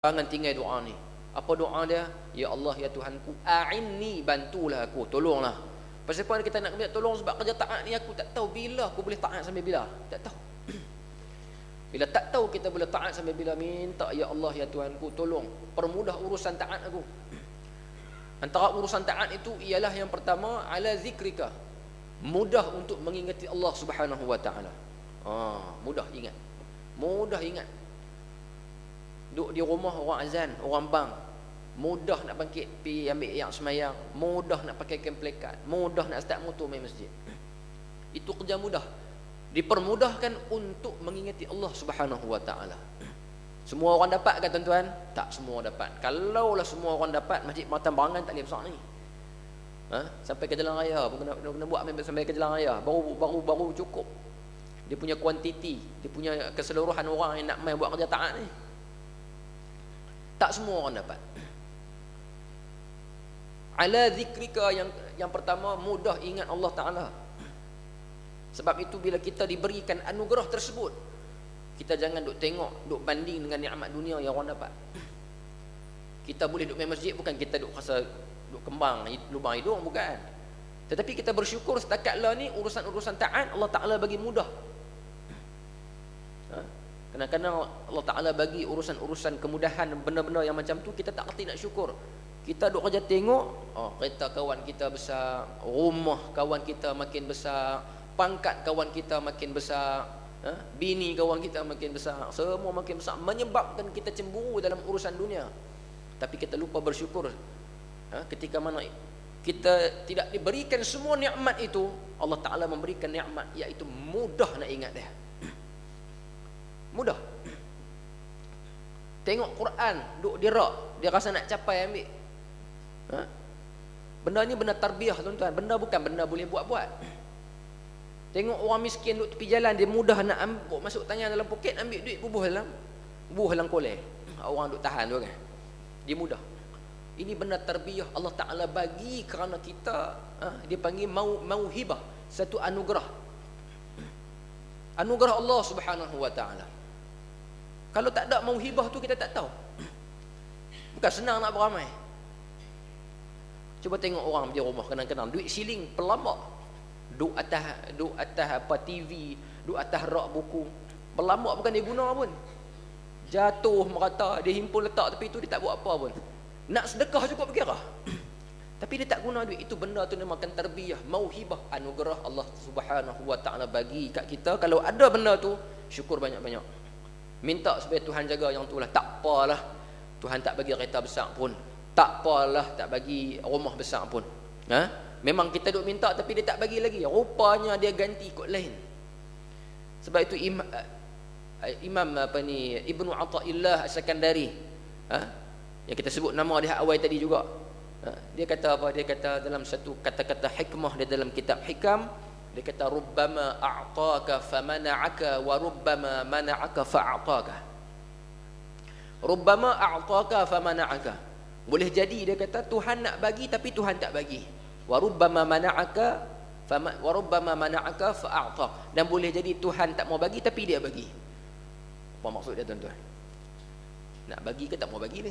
Jangan tinggal doa ni. Apa doa dia? Ya Allah, ya Tuhanku, a'inni, bantulah aku, tolonglah. Pasal apa kita nak minta tolong? Sebab kerja taat ni aku tak tahu bila aku boleh taat sampai bila. Tak tahu. Bila tak tahu kita boleh taat sampai bila, minta ya Allah, ya Tuhanku, tolong permudah urusan taat aku. Antara urusan taat itu ialah yang pertama, ala zikrika, mudah untuk mengingati Allah Subhanahu wa taala. Mudah ingat. Mudah ingat. Duduk di rumah orang azan, orang bang, mudah nak bangkit pergi ambil yang semayang, mudah nak pakai kemplekat, mudah nak start motor main masjid. Itu kerja mudah. Dipermudahkan untuk mengingati Allah Subhanahu wa taala. Semua orang dapat kan tuan-tuan? Tak semua dapat. Kalaulah semua orang dapat, Masjid Matan Barangan tak boleh besar ni. Sampai ke Jalan Raya pun kena buat sampai ke Jalan Raya. Baru cukup. Dia punya kuantiti, dia punya keseluruhan orang yang nak main buat kerja taat ni. Tak semua orang dapat. Ala zikrika, yang pertama, mudah ingat Allah Ta'ala. Sebab itu bila kita diberikan anugerah tersebut, kita jangan duk tengok, duk banding dengan nikmat dunia yang orang dapat. Kita boleh duk main masjid, bukan kita duk rasa duk kembang lubang hidung, bukan. Tetapi kita bersyukur setakatlah ni urusan-urusan taat Allah Ta'ala bagi mudah. Kadang-kadang Allah Ta'ala bagi urusan-urusan kemudahan, benda-benda yang macam tu kita tak kerti nak syukur. Kita duk kerja tengok, kereta kawan kita besar, rumah kawan kita makin besar, pangkat kawan kita makin besar, bini kawan kita makin besar, semua makin besar, menyebabkan kita cemburu dalam urusan dunia. Tapi kita lupa bersyukur ketika mana kita tidak diberikan semua nikmat itu. Allah Ta'ala memberikan nikmat, iaitu mudah nak ingat dia. Mudah. Tengok Quran, duk dirak, dia rasa nak capai ambil. Benda ni benda tarbiyah tuan-tuan, benda bukan benda boleh buat-buat. Tengok orang miskin duk tepi jalan, dia mudah nak ambil, masuk tangan dalam poket, ambil duit, bubuh dalam kolej. Orang duk tahan tu kan. Dia mudah. Ini benda tarbiyah Allah Ta'ala bagi kerana kita, dia panggil mauhibah, satu anugerah. Anugerah Allah Subhanahu wa Ta'ala. Kalau tak ada mauhibah tu, kita tak tahu. Bukan senang nak beramai. Cuba tengok orang di rumah, kadang-kadang duit siling pelambak, duk atas apa TV, duk atas rak buku, pelambak bukan dia guna pun, jatuh merata, dia himpun letak tepi tu, dia tak buat apa pun. Nak sedekah cukup berkira, tapi dia tak guna duit. Itu benda tu namakan tarbiyah, mauhibah, anugerah Allah Subhanahu wa Ta'ala bagi kat kita. Kalau ada benda tu, syukur banyak-banyak. Minta supaya Tuhan jaga yang tu lah. Tak apalah Tuhan tak bagi kereta besar pun, tak apalah tak bagi rumah besar pun. Memang kita duk minta tapi dia tak bagi lagi, rupanya dia ganti ikut lain. Sebab itu Imam Ibnu Athaillah As-Sakandari, yang kita sebut nama dia awal tadi juga, dia kata apa? Dia kata dalam satu kata-kata hikmah dia dalam kitab Hikam, dia kata rubbama a'taka famana'aka wa rubbama mana'aka fa'ataka. Rubbama a'taka famana'aka, boleh jadi dia kata Tuhan nak bagi tapi Tuhan tak bagi. Wa rubbama mana'aka fa'ata, dan boleh jadi Tuhan tak mau bagi tapi dia bagi. Apa maksud dia tuan-tuan? Nak bagi ke tak mau bagi ni?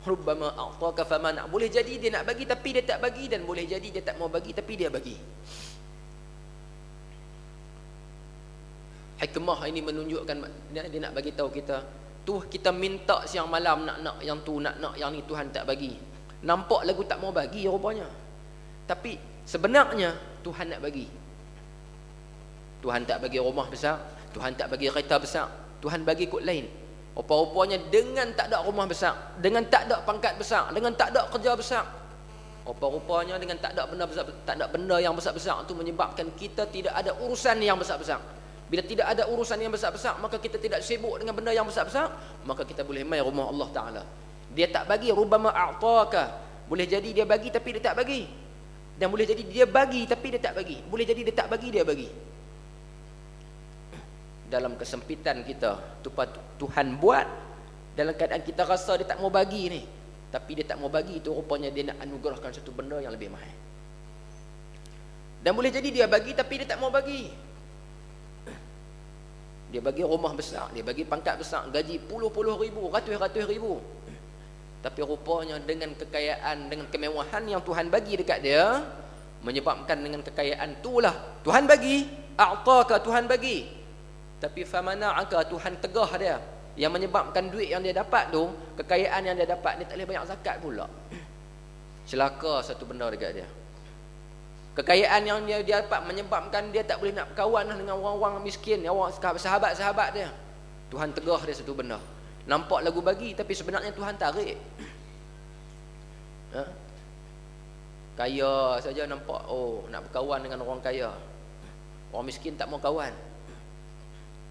Rubbama a'taka famana', boleh jadi dia nak bagi tapi dia tak bagi, dan boleh jadi dia tak mau bagi tapi dia bagi. Hikmah ini menunjukkan dia nak bagi tahu kita, tu kita minta siang malam nak yang tu, nak yang ni, Tuhan tak bagi. Nampak lagu tak mau bagi rupanya, tapi sebenarnya Tuhan nak bagi. Tuhan tak bagi rumah besar, Tuhan tak bagi kereta besar, Tuhan bagi kot lain. Rupa-rupanya dengan tak ada rumah besar, dengan tak ada pangkat besar, dengan tak ada kerja besar, rupa-rupanya dengan tak ada benda besar, tak ada benda yang besar-besar, itu menyebabkan kita tidak ada urusan yang besar-besar. Bila tidak ada urusan yang besar-besar, maka kita tidak sibuk dengan benda yang besar-besar, maka kita boleh mai rumah Allah Ta'ala. Dia tak bagi, rubbama a'taka, boleh jadi dia bagi tapi dia tak bagi, dan boleh jadi dia bagi tapi dia tak bagi, boleh jadi dia tak bagi, dia bagi. Dalam kesempitan kita, Tuhan buat dalam keadaan kita rasa dia tak mau bagi ni, tapi dia tak mau bagi, itu rupanya dia nak anugerahkan satu benda yang lebih mahal. Dan boleh jadi dia bagi tapi dia tak mau bagi. Dia bagi rumah besar, dia bagi pangkat besar, gaji puluh-puluh ribu, ratus-ratus ribu. Tapi rupanya dengan kekayaan, dengan kemewahan yang Tuhan bagi dekat dia, menyebabkan dengan kekayaan itulah Tuhan bagi, a'taka, Tuhan bagi. Tapi famana'aka, Tuhan tegah dia. Yang menyebabkan duit yang dia dapat tu, kekayaan yang dia dapat, dia tak boleh bayar zakat pula. Celaka satu benda dekat dia. Kekayaan yang dia dapat menyebabkan dia tak boleh nak berkawan dengan orang-orang miskin, orang sahabat-sahabat dia. Tuhan tegah dia satu benda. Nampak lagu bagi, tapi sebenarnya Tuhan tarik. Ha? Kaya saja nampak, oh nak berkawan dengan orang kaya. Orang miskin tak mau kawan.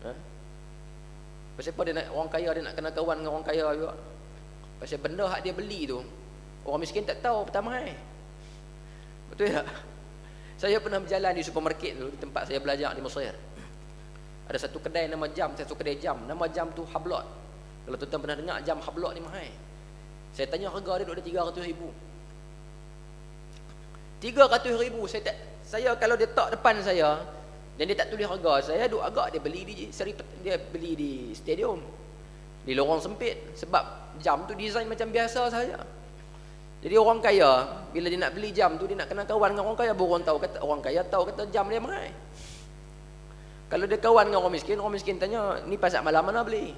Ha? Pasal apa dia nak, orang kaya dia nak kena kawan dengan orang kaya juga? Pasal benda hak dia beli tu, orang miskin tak tahu pertama. Betul tak? Saya pernah berjalan di supermarket dulu, di tempat saya belajar di Mesir. Ada satu kedai nama jam, satu kedai jam. Nama jam tu Hablot. Kalau tuan-tuan pernah dengar, jam Hablot ni mahal. Saya tanya harga dia duduk ada 300,000. 300,000. Saya kalau dia tak depan saya dan dia tak tulis harga, saya duk agak dia beli di stadium, di lorong sempit, sebab jam tu design macam biasa saja. Jadi orang kaya bila dia nak beli jam tu, dia nak kena kawan dengan orang kaya, baru orang kaya tahu kata jam dia mahal. Kalau dia kawan dengan orang miskin tanya, ni pasal malam mana beli,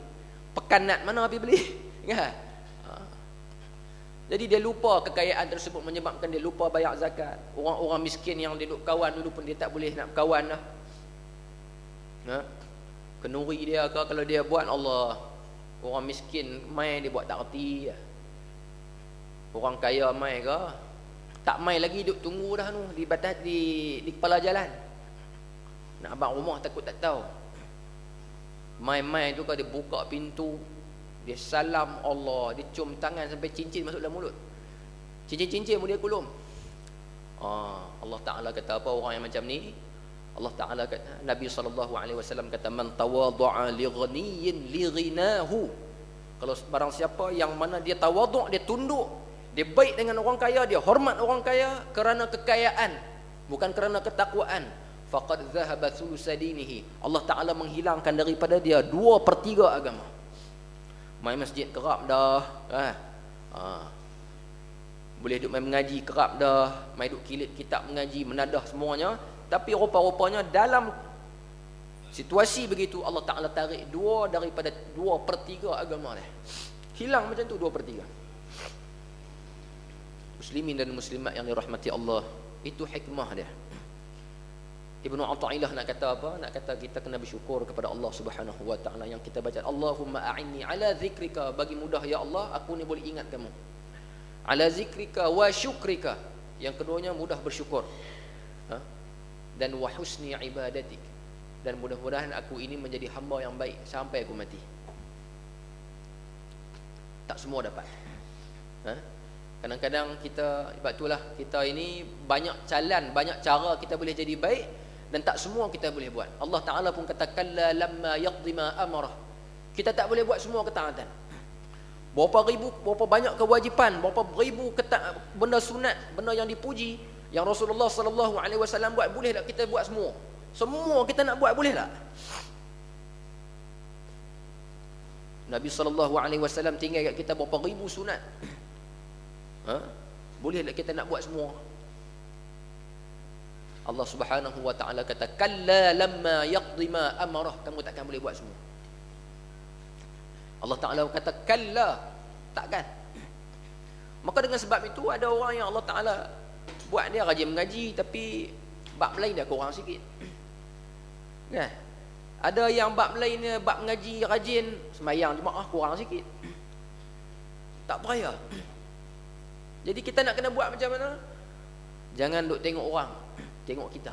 pekanat mana pergi beli. Kan? Jadi dia lupa kekayaan tersebut menyebabkan dia lupa bayar zakat. Orang-orang miskin yang dia duk kawan dulu pun dia tak boleh nak kawan dah. Ha? Kenuri dia ke kalau dia buat, Allah, orang miskin mai dia buat tak reti. Orang kaya mai ke tak mai lagi, duk tunggu dah tu di batas di kepala jalan. Nak abang rumah takut tak tahu. Mai-mai tu kalau dia buka pintu, dia salam Allah, dia cium tangan sampai cincin masuk dalam mulut. Cincin-cincin pun dia kulum. Allah Ta'ala kata apa orang yang macam ni? Allah Ta'ala kata, Nabi SAW kata, man tawaddu'a li ghaniyin li ghinahu. Kalau barang siapa yang mana dia tawaddu', dia tunduk, dia baik dengan orang kaya, dia hormat orang kaya kerana kekayaan, bukan kerana ketakwaan, faqad dhahaba thulusa dinihi. Allah Ta'ala menghilangkan daripada dia 2/3 agama. Mai masjid kerap dah, boleh duduk main mengaji kerap dah, mai duduk kilit kitab mengaji, menadah semuanya, tapi rupa-rupanya dalam situasi begitu Allah Ta'ala tarik 2 daripada 2/3 agama dia. Hilang macam tu 2/3. Muslimin dan muslimat yang dirahmati Allah, itu hikmah dia. Ibnu Athaillah nak kata apa? Nak kata kita kena bersyukur kepada Allah Subhanahu wa taala yang kita baca, Allahumma a'inni ala zikrika, bagi mudah ya Allah aku ni boleh ingat kamu. Ala zikrika wa syukrika, yang keduanya mudah bersyukur. Dan wa husni ibadatik, dan mudah-mudahan aku ini menjadi hamba yang baik sampai aku mati. Tak semua dapat. Kadang-kadang kita, sebab itulah kita ini banyak jalan, banyak cara kita boleh jadi baik, dan tak semua kita boleh buat. Allah Ta'ala pun kata, kalla lamma yaqdi ma amarah. Kita tak boleh buat semua ketaatan. Berapa banyak kewajipan, berapa ribu benda sunat, benda yang dipuji, yang Rasulullah SAW buat, boleh tak kita buat semua? Semua kita nak buat, boleh tak? Nabi SAW tinggal kat kita berapa ribu sunat. Boleh tak kita nak buat semua? Allah Subhanahu wa taala kata, kalla lamma yaqdi ma amarah, kamu takkan boleh buat semua. Allah Ta'ala kata kalla, takkan. Maka dengan sebab itu ada orang yang Allah Ta'ala buat dia rajin mengaji, tapi bab lain dia kurang sikit. Kan? Ada yang bab lainnya, bab mengaji rajin, sembahyang jemaah kurang sikit. Tak peraya. Jadi kita nak kena buat macam mana? Jangan duk tengok orang, tengok kita.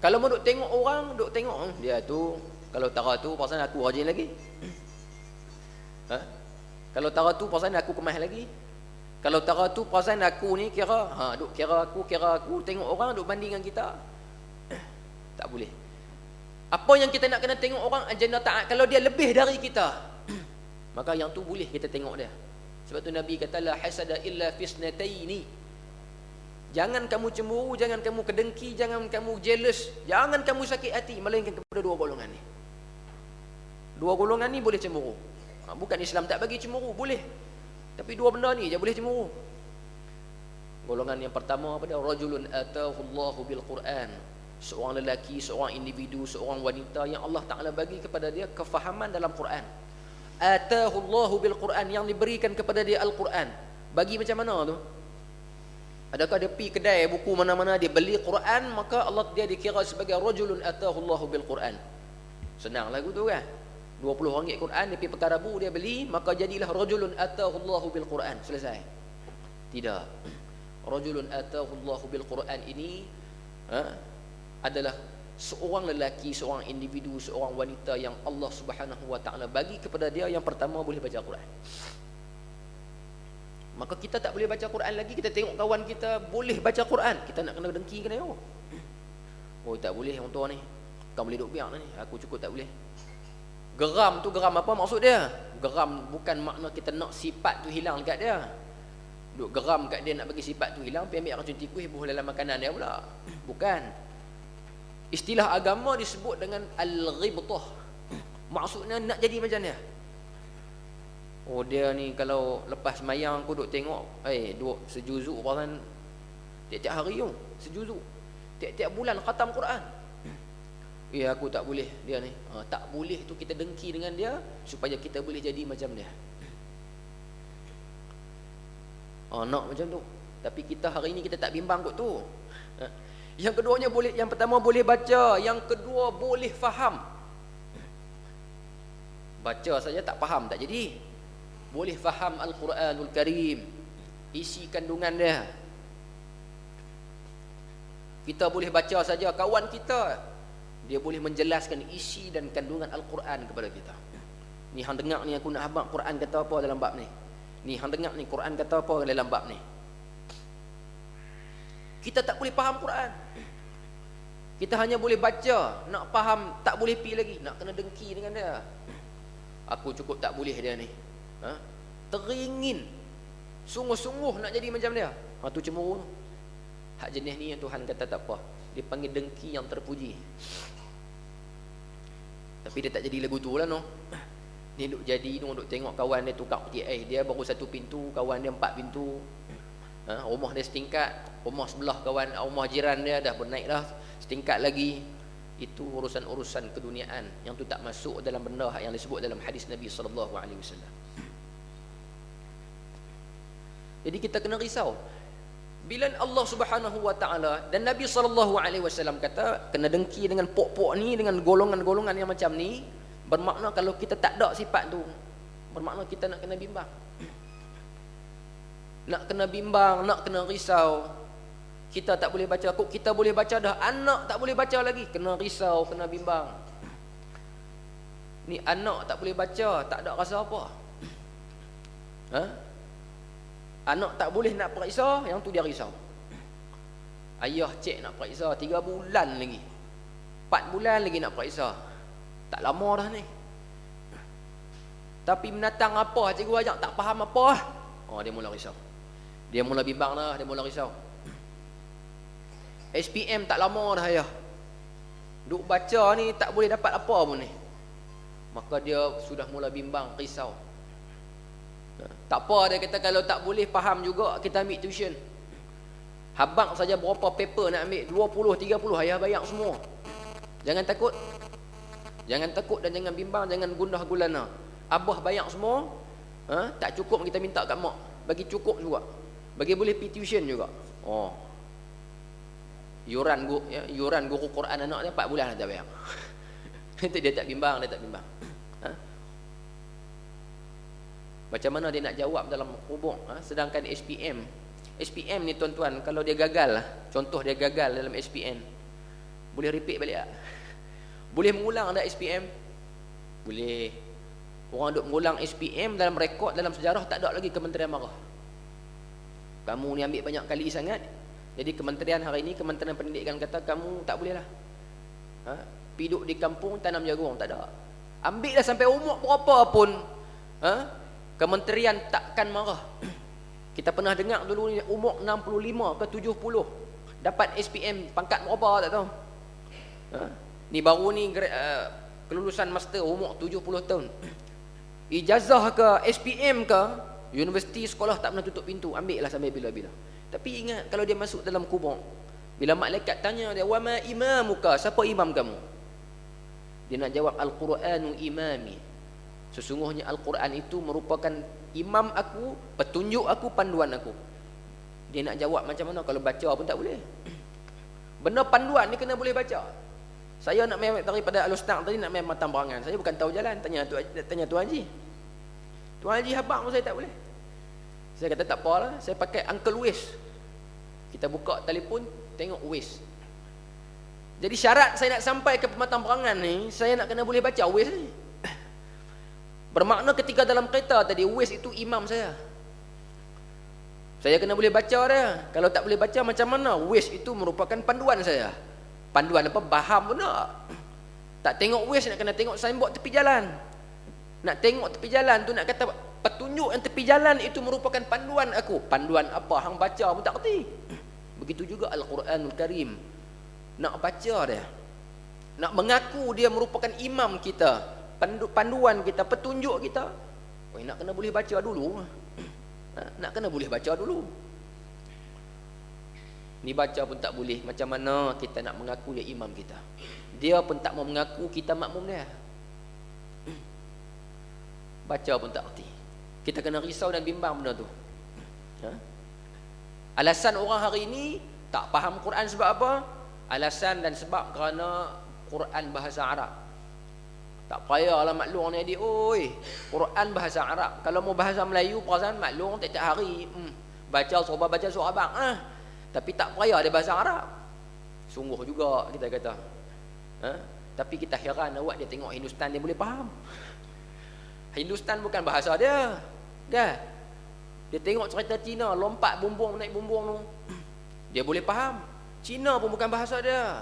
Kalau mau duk tengok orang, duk tengok dia tu, kalau tara tu pasal aku rajin lagi. Kalau tara tu pasal aku kemas lagi. Kalau tara tu pasal aku ni kira, duk kira aku, tengok orang duk banding dengan kita. Tak boleh. Apa yang kita nak kena tengok orang, agenda taat, kalau dia lebih dari kita, maka yang tu boleh kita tengok dia. Sebab tu Nabi kata, la hasada illa fisnataini. Jangan kamu cemburu, jangan kamu kedengki, jangan kamu jealous, jangan kamu sakit hati, melainkan kepada dua golongan ni. Dua golongan ni boleh cemburu. Bukan Islam tak bagi cemburu, boleh. Tapi dua benda ni je boleh cemburu. Golongan yang pertama pada rajulun atahullahu bil Quran. Seorang lelaki, seorang individu, seorang wanita yang Allah Ta'ala bagi kepada dia kefahaman dalam Quran. Atahullahu bil Quran, yang diberikan kepada dia Al-Quran. Bagi macam mana tu? Adakah dia pergi kedai buku mana-mana, dia beli Quran, maka Allah dia dikira sebagai rajulun atahullahu bil Quran? Senang lagu tu kan? RM20 Quran, dia pergi Pekarabu, dia beli, maka jadilah rajulun atahullahu bil Quran. Selesai? Tidak. Rajulun atahullahu bil Quran ini adalah seorang lelaki, seorang individu, seorang wanita yang Allah Subhanahu wa taala bagi kepada dia yang pertama boleh baca Quran. Maka kita tak boleh baca Quran lagi, kita tengok kawan kita boleh baca Quran, kita nak kena dengki kena tengok. Oh tak boleh orang tua ni. Kau boleh duk biar ni, aku cukup tak boleh. Geram tu, geram apa maksud dia? Geram bukan makna kita nak sifat tu hilang dekat dia. Duk geram kat dia nak bagi sifat tu hilang, pergi ambil racun tikus buh dalam makanan dia pula. Bukan. Istilah agama disebut dengan al-ghibtah. Maksudnya nak jadi macam dia. Oh dia ni kalau lepas mayang aku duk tengok, duk sejuzuk orang tiap-tiap hari tu, sejuzuk. Tiap-tiap bulan khatam Quran. Aku tak boleh dia ni. Tak boleh tu kita dengki dengan dia supaya kita boleh jadi macam dia. Nak macam tu. Tapi kita hari ni kita tak bimbang kot tu. Yang keduanya boleh, yang pertama boleh baca, yang kedua boleh faham. Baca saja tak faham tak jadi. Boleh faham Al-Quranul Karim, isi kandungan dia. Kita boleh baca saja, kawan kita dia boleh menjelaskan isi dan kandungan Al-Quran kepada kita. Ni hang dengar ni, aku nak habaq Quran kata apa dalam bab ni. Ni hang dengar ni, Quran kata apa dalam bab ni. Kita tak boleh faham Quran. Kita hanya boleh baca, nak faham tak boleh pi lagi, nak kena dengki dengan dia. Aku cukup tak boleh dia ni. Teringin sungguh-sungguh nak jadi macam dia. Tu cemburu. Hak jenis ni yang Tuhan kata tak apa. Dia panggil dengki yang terpuji. Tapi dia tak jadi lagu tu lah no. Ni duk jadi tu, duk tengok kawan dia tukar peti ais, dia baru satu pintu, kawan dia 4 pintu. Rumah dia setingkat, rumah sebelah kawan, rumah jiran dia dah bernaik dah setingkat lagi. Itu urusan-urusan keduniaan yang tu tak masuk dalam benda yang disebut dalam hadis Nabi sallallahu alaihi wasallam. Jadi kita kena risau. Bila Allah Subhanahu wa taala dan Nabi sallallahu alaihi wasallam kata kena dengki dengan pok-pok ni, dengan golongan-golongan yang macam ni, bermakna kalau kita tak ada sifat tu, bermakna kita nak kena bimbang. Nak kena bimbang, nak kena risau. Kita tak boleh baca, kok kita boleh baca dah, anak tak boleh baca lagi, kena risau, kena bimbang. Ni anak tak boleh baca, tak ada rasa apa. Anak tak boleh nak periksa, yang tu dia risau. Ayah cek nak periksa 3 bulan lagi, 4 bulan lagi nak periksa. Tak lama dah ni. Tapi menatang apa cikgu ajak tak faham apa, dia mula risau. Dia mula bimbang dah, dia mula risau. SPM tak lama dah ayah, duk baca ni tak boleh dapat apa pun ni. Maka dia sudah mula bimbang, risau. Tak apa, dia kata kalau tak boleh faham juga kita ambil tuition. Habang saja berapa paper nak ambil, 20, 30, ayah bayar semua. Jangan takut. Jangan takut dan jangan bimbang, jangan gundah gulana. Abah bayar semua, tak cukup kita minta kat mak, bagi cukup juga. Bagi boleh pergi tuition juga. Yuran guru Quran anak dia 4 bulan dah tak bayar. Dia tak bimbang, dia tak bimbang. Macam mana dia nak jawab dalam hubung? Sedangkan SPM ni tuan-tuan, kalau dia gagal, contoh dia gagal dalam SPM, boleh repeat balik tak? Boleh mengulang tak SPM? Boleh. Orang duk mengulang SPM dalam rekod, dalam sejarah tak ada lagi kementerian marah. Kamu ni ambil banyak kali sangat. Jadi kementerian hari ini, Kementerian Pendidikan kata kamu tak boleh lah. Piduk di kampung tanam jagung, tak ada. Ambil dah sampai umur berapa pun, kementerian takkan marah. Kita pernah dengar dulu ni umur 65 ke 70 dapat SPM pangkat berapa tak tahu. Ni baru ni kelulusan master umur 70 tahun. Ijazah ke SPM ke universiti sekolah tak pernah tutup pintu, ambil lah sampai bila-bila. Tapi ingat kalau dia masuk dalam kubur, bila malaikat tanya dia, wa ma imamuka, siapa imam kamu? Dia nak jawab, al-Quranu imami. Sesungguhnya Al-Quran itu merupakan imam aku, petunjuk aku, panduan aku. Dia nak jawab macam mana kalau baca pun tak boleh. Benda panduan ni kena boleh baca. Saya nak main daripada Al-Ustaz tadi nak main matang berangan. Saya bukan tahu jalan, tanya Tuan Haji. Tuan Haji habang pun saya tak boleh. Saya kata tak apalah, saya pakai Uncle Wes. Kita buka telefon, tengok Wes. Jadi syarat saya nak sampai ke pematang perangan ni, saya nak kena boleh baca Wes ni. Bermakna ketika dalam kereta tadi, Wes itu imam saya. Saya kena boleh baca dia. Kalau tak boleh baca macam mana? Wes itu merupakan panduan saya. Panduan apa? Faham pun tak. Tak tengok Wes, nak kena tengok signboard tepi jalan. Nak tengok tepi jalan tu, nak kata petunjuk yang tepi jalan itu merupakan panduan aku. Panduan apa? Hang baca pun tak kerti. Begitu juga Al-Quranul Karim. Nak baca dia, nak mengaku dia merupakan imam kita, panduan kita, petunjuk kita, nak kena boleh baca dulu. Nak kena boleh baca dulu. Ni baca pun tak boleh, macam mana kita nak mengaku dia imam kita? Dia pun tak mau mengaku, kita makmum dia. Baca pun tak erti. Kita kena risau dan bimbang benda tu. Alasan orang hari ini tak faham Quran sebab apa? Alasan dan sebab kerana Quran bahasa Arab. Tak payahlah maklum ni adik, oi. Quran bahasa Arab. Kalau mau bahasa Melayu, perasaan maklum tiap-tiap hari. Baca surah abang. Tapi tak payah dia bahasa Arab. Sungguh juga kita kata. Tapi kita heran awak dia tengok Hindustan dia boleh faham. Hindustan bukan bahasa dia. Kan? Dia tengok cerita Cina, lompat bumbung naik bumbung tu. Dia boleh faham. Cina pun bukan bahasa dia.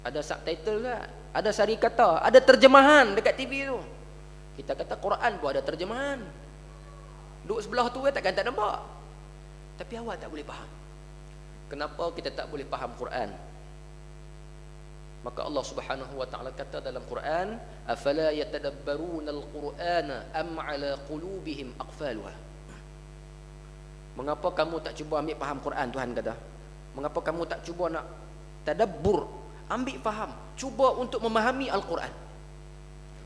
Ada subtitle tak? Ada sari kata, ada terjemahan dekat TV tu. Kita kata Quran pun ada terjemahan. Duduk sebelah tu takkan tak nampak. Tapi awak tak boleh faham. Kenapa kita tak boleh faham Quran? Maka Allah Subhanahu wa taala kata dalam Quran, afala yatadabbaruna al-Qur'ana am 'ala qulubihim aqfaluha. Mengapa kamu tak cuba ambil faham Quran, Tuhan kata? Mengapa kamu tak cuba nak tadabbur, ambil faham, cuba untuk memahami Al-Quran?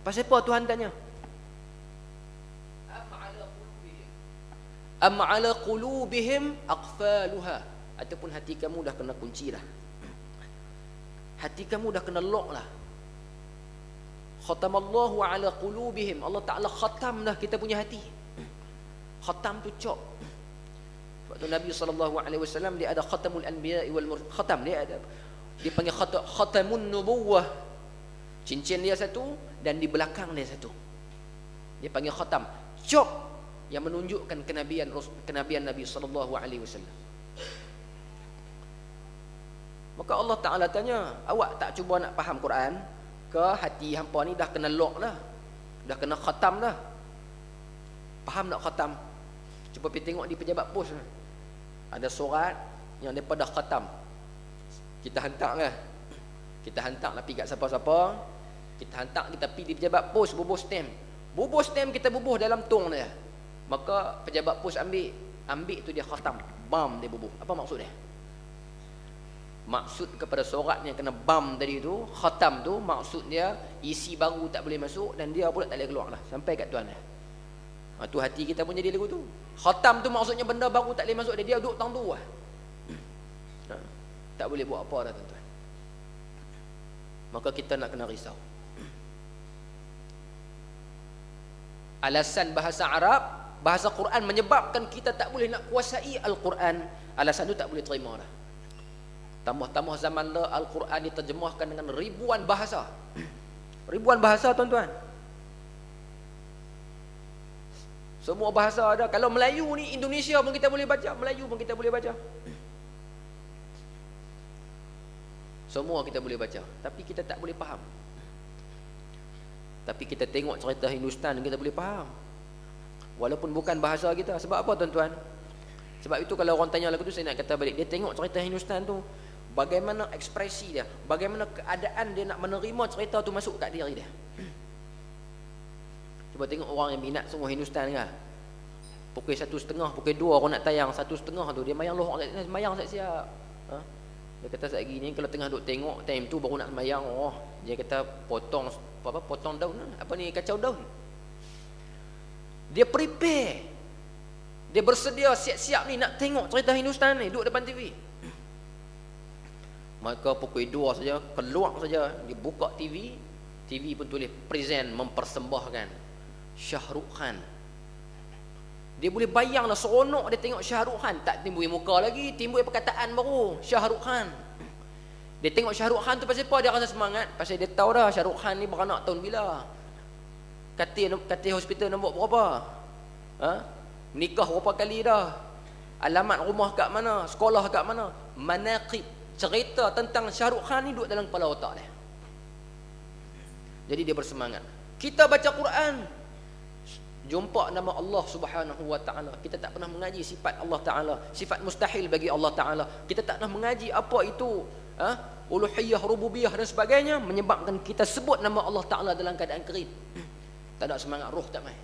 Pasal apa Tuhan tanya? Am 'ala qulubihim aqfaluha. Ataupun hati kamu dah kena kunci dah. Hati kamu dah kena lock lah. Khatamallahu 'ala qulubihim. Allah Ta'ala khatam dah kita punya hati. Khatam tu cok. Waktu Nabi SAW dia ada khatamul anbiya wal mursalin. Khatam dia ada. Dia panggil khatamun nubuwah. Cincin dia satu dan di belakang dia satu. Dia panggil khatam. Cok yang menunjukkan kenabian Nabi SAW. Maka Allah Ta'ala tanya, awak tak cuba nak faham Quran? Ke hati hampa ni dah kena lock dah. Dah kena khatam dah. Faham tak khatam? Cuba pergi tengok di pejabat pos. Ada surat yang mereka dah khatam. Kita hantar lah. Kita hantar lah pergi kat siapa-siapa. Kita hantar, kita pergi di pejabat pos, bubuh stamp. Bubuh stamp kita bubuh dalam tong dia. Maka pejabat pos ambil tu dia khatam. Bam dia bubuh. Apa maksud dia? Maksud kepada surat yang kena bam tadi tu, khatam tu, maksud dia isi baru tak boleh masuk dan dia pula tak boleh keluar lah. Sampai kat tuan dia. Tu hati kita pun jadi lagu tu. Khatam tu maksudnya benda baru tak boleh masuk dia duduk tang tu lah. Tak boleh buat apa dah tuan-tuan. Maka kita nak kena risau. Alasan bahasa Arab, bahasa Quran menyebabkan kita tak boleh nak kuasai Al-Quran. Alasan tu tak boleh terima dah. Tambah-tambah zaman Al-Quran diterjemahkan dengan ribuan bahasa. Ribuan bahasa tuan-tuan. Semua bahasa ada. Kalau Melayu ni, Indonesia pun kita boleh baca. Melayu pun kita boleh baca. Semua kita boleh baca. Tapi kita tak boleh faham. Tapi kita tengok cerita Hindustan, kita boleh faham. Walaupun bukan bahasa kita. Sebab apa tuan-tuan? Sebab itu kalau orang tanya lagu tu, saya nak kata balik, dia tengok cerita Hindustan tu, bagaimana ekspresi dia, bagaimana keadaan dia nak menerima cerita tu masuk kat diri dia. Cuba tengok orang yang minat semua Hindustan kan, pukul 1:30, pukul 2 orang nak tayang, 1:30 tu dia mayang lohok kat sini, mayang siap-siap. Dia kata saat gini kalau tengah duk tengok, time tu baru nak semayang, dia kata potong daun, apa ni, kacau daun. Dia prepare, dia bersedia siap-siap ni nak tengok cerita Hindustan ni, duduk depan TV. Maka pukul 2 saja, keluar saja, dia buka TV pun tulis present, mempersembahkan Shah Rukh Khan. Dia boleh bayanglah seronok dia tengok Shah Rukh Khan. Tak timbul muka lagi, timbul perkataan baru, Shah Rukh Khan. Dia tengok Shah Rukh Khan tu pasal apa dia rasa semangat? Pasal dia tahu dah Shah Rukh Khan ni beranak tahun bila, katil hospital nombor berapa, nikah berapa kali dah, alamat rumah kat mana, sekolah kat mana, manaqib, cerita tentang Shah Rukh Khan ni duduk dalam kepala otak dia. Jadi dia bersemangat. Kita baca Quran, jumpa nama Allah Subhanahu wa taala, kita tak pernah mengaji sifat Allah taala, sifat mustahil bagi Allah taala. Kita tak pernah mengaji apa itu uluhiyah, rububiyah dan sebagainya, menyebabkan kita sebut nama Allah taala dalam keadaan kering. Tak ada semangat, roh tak mai.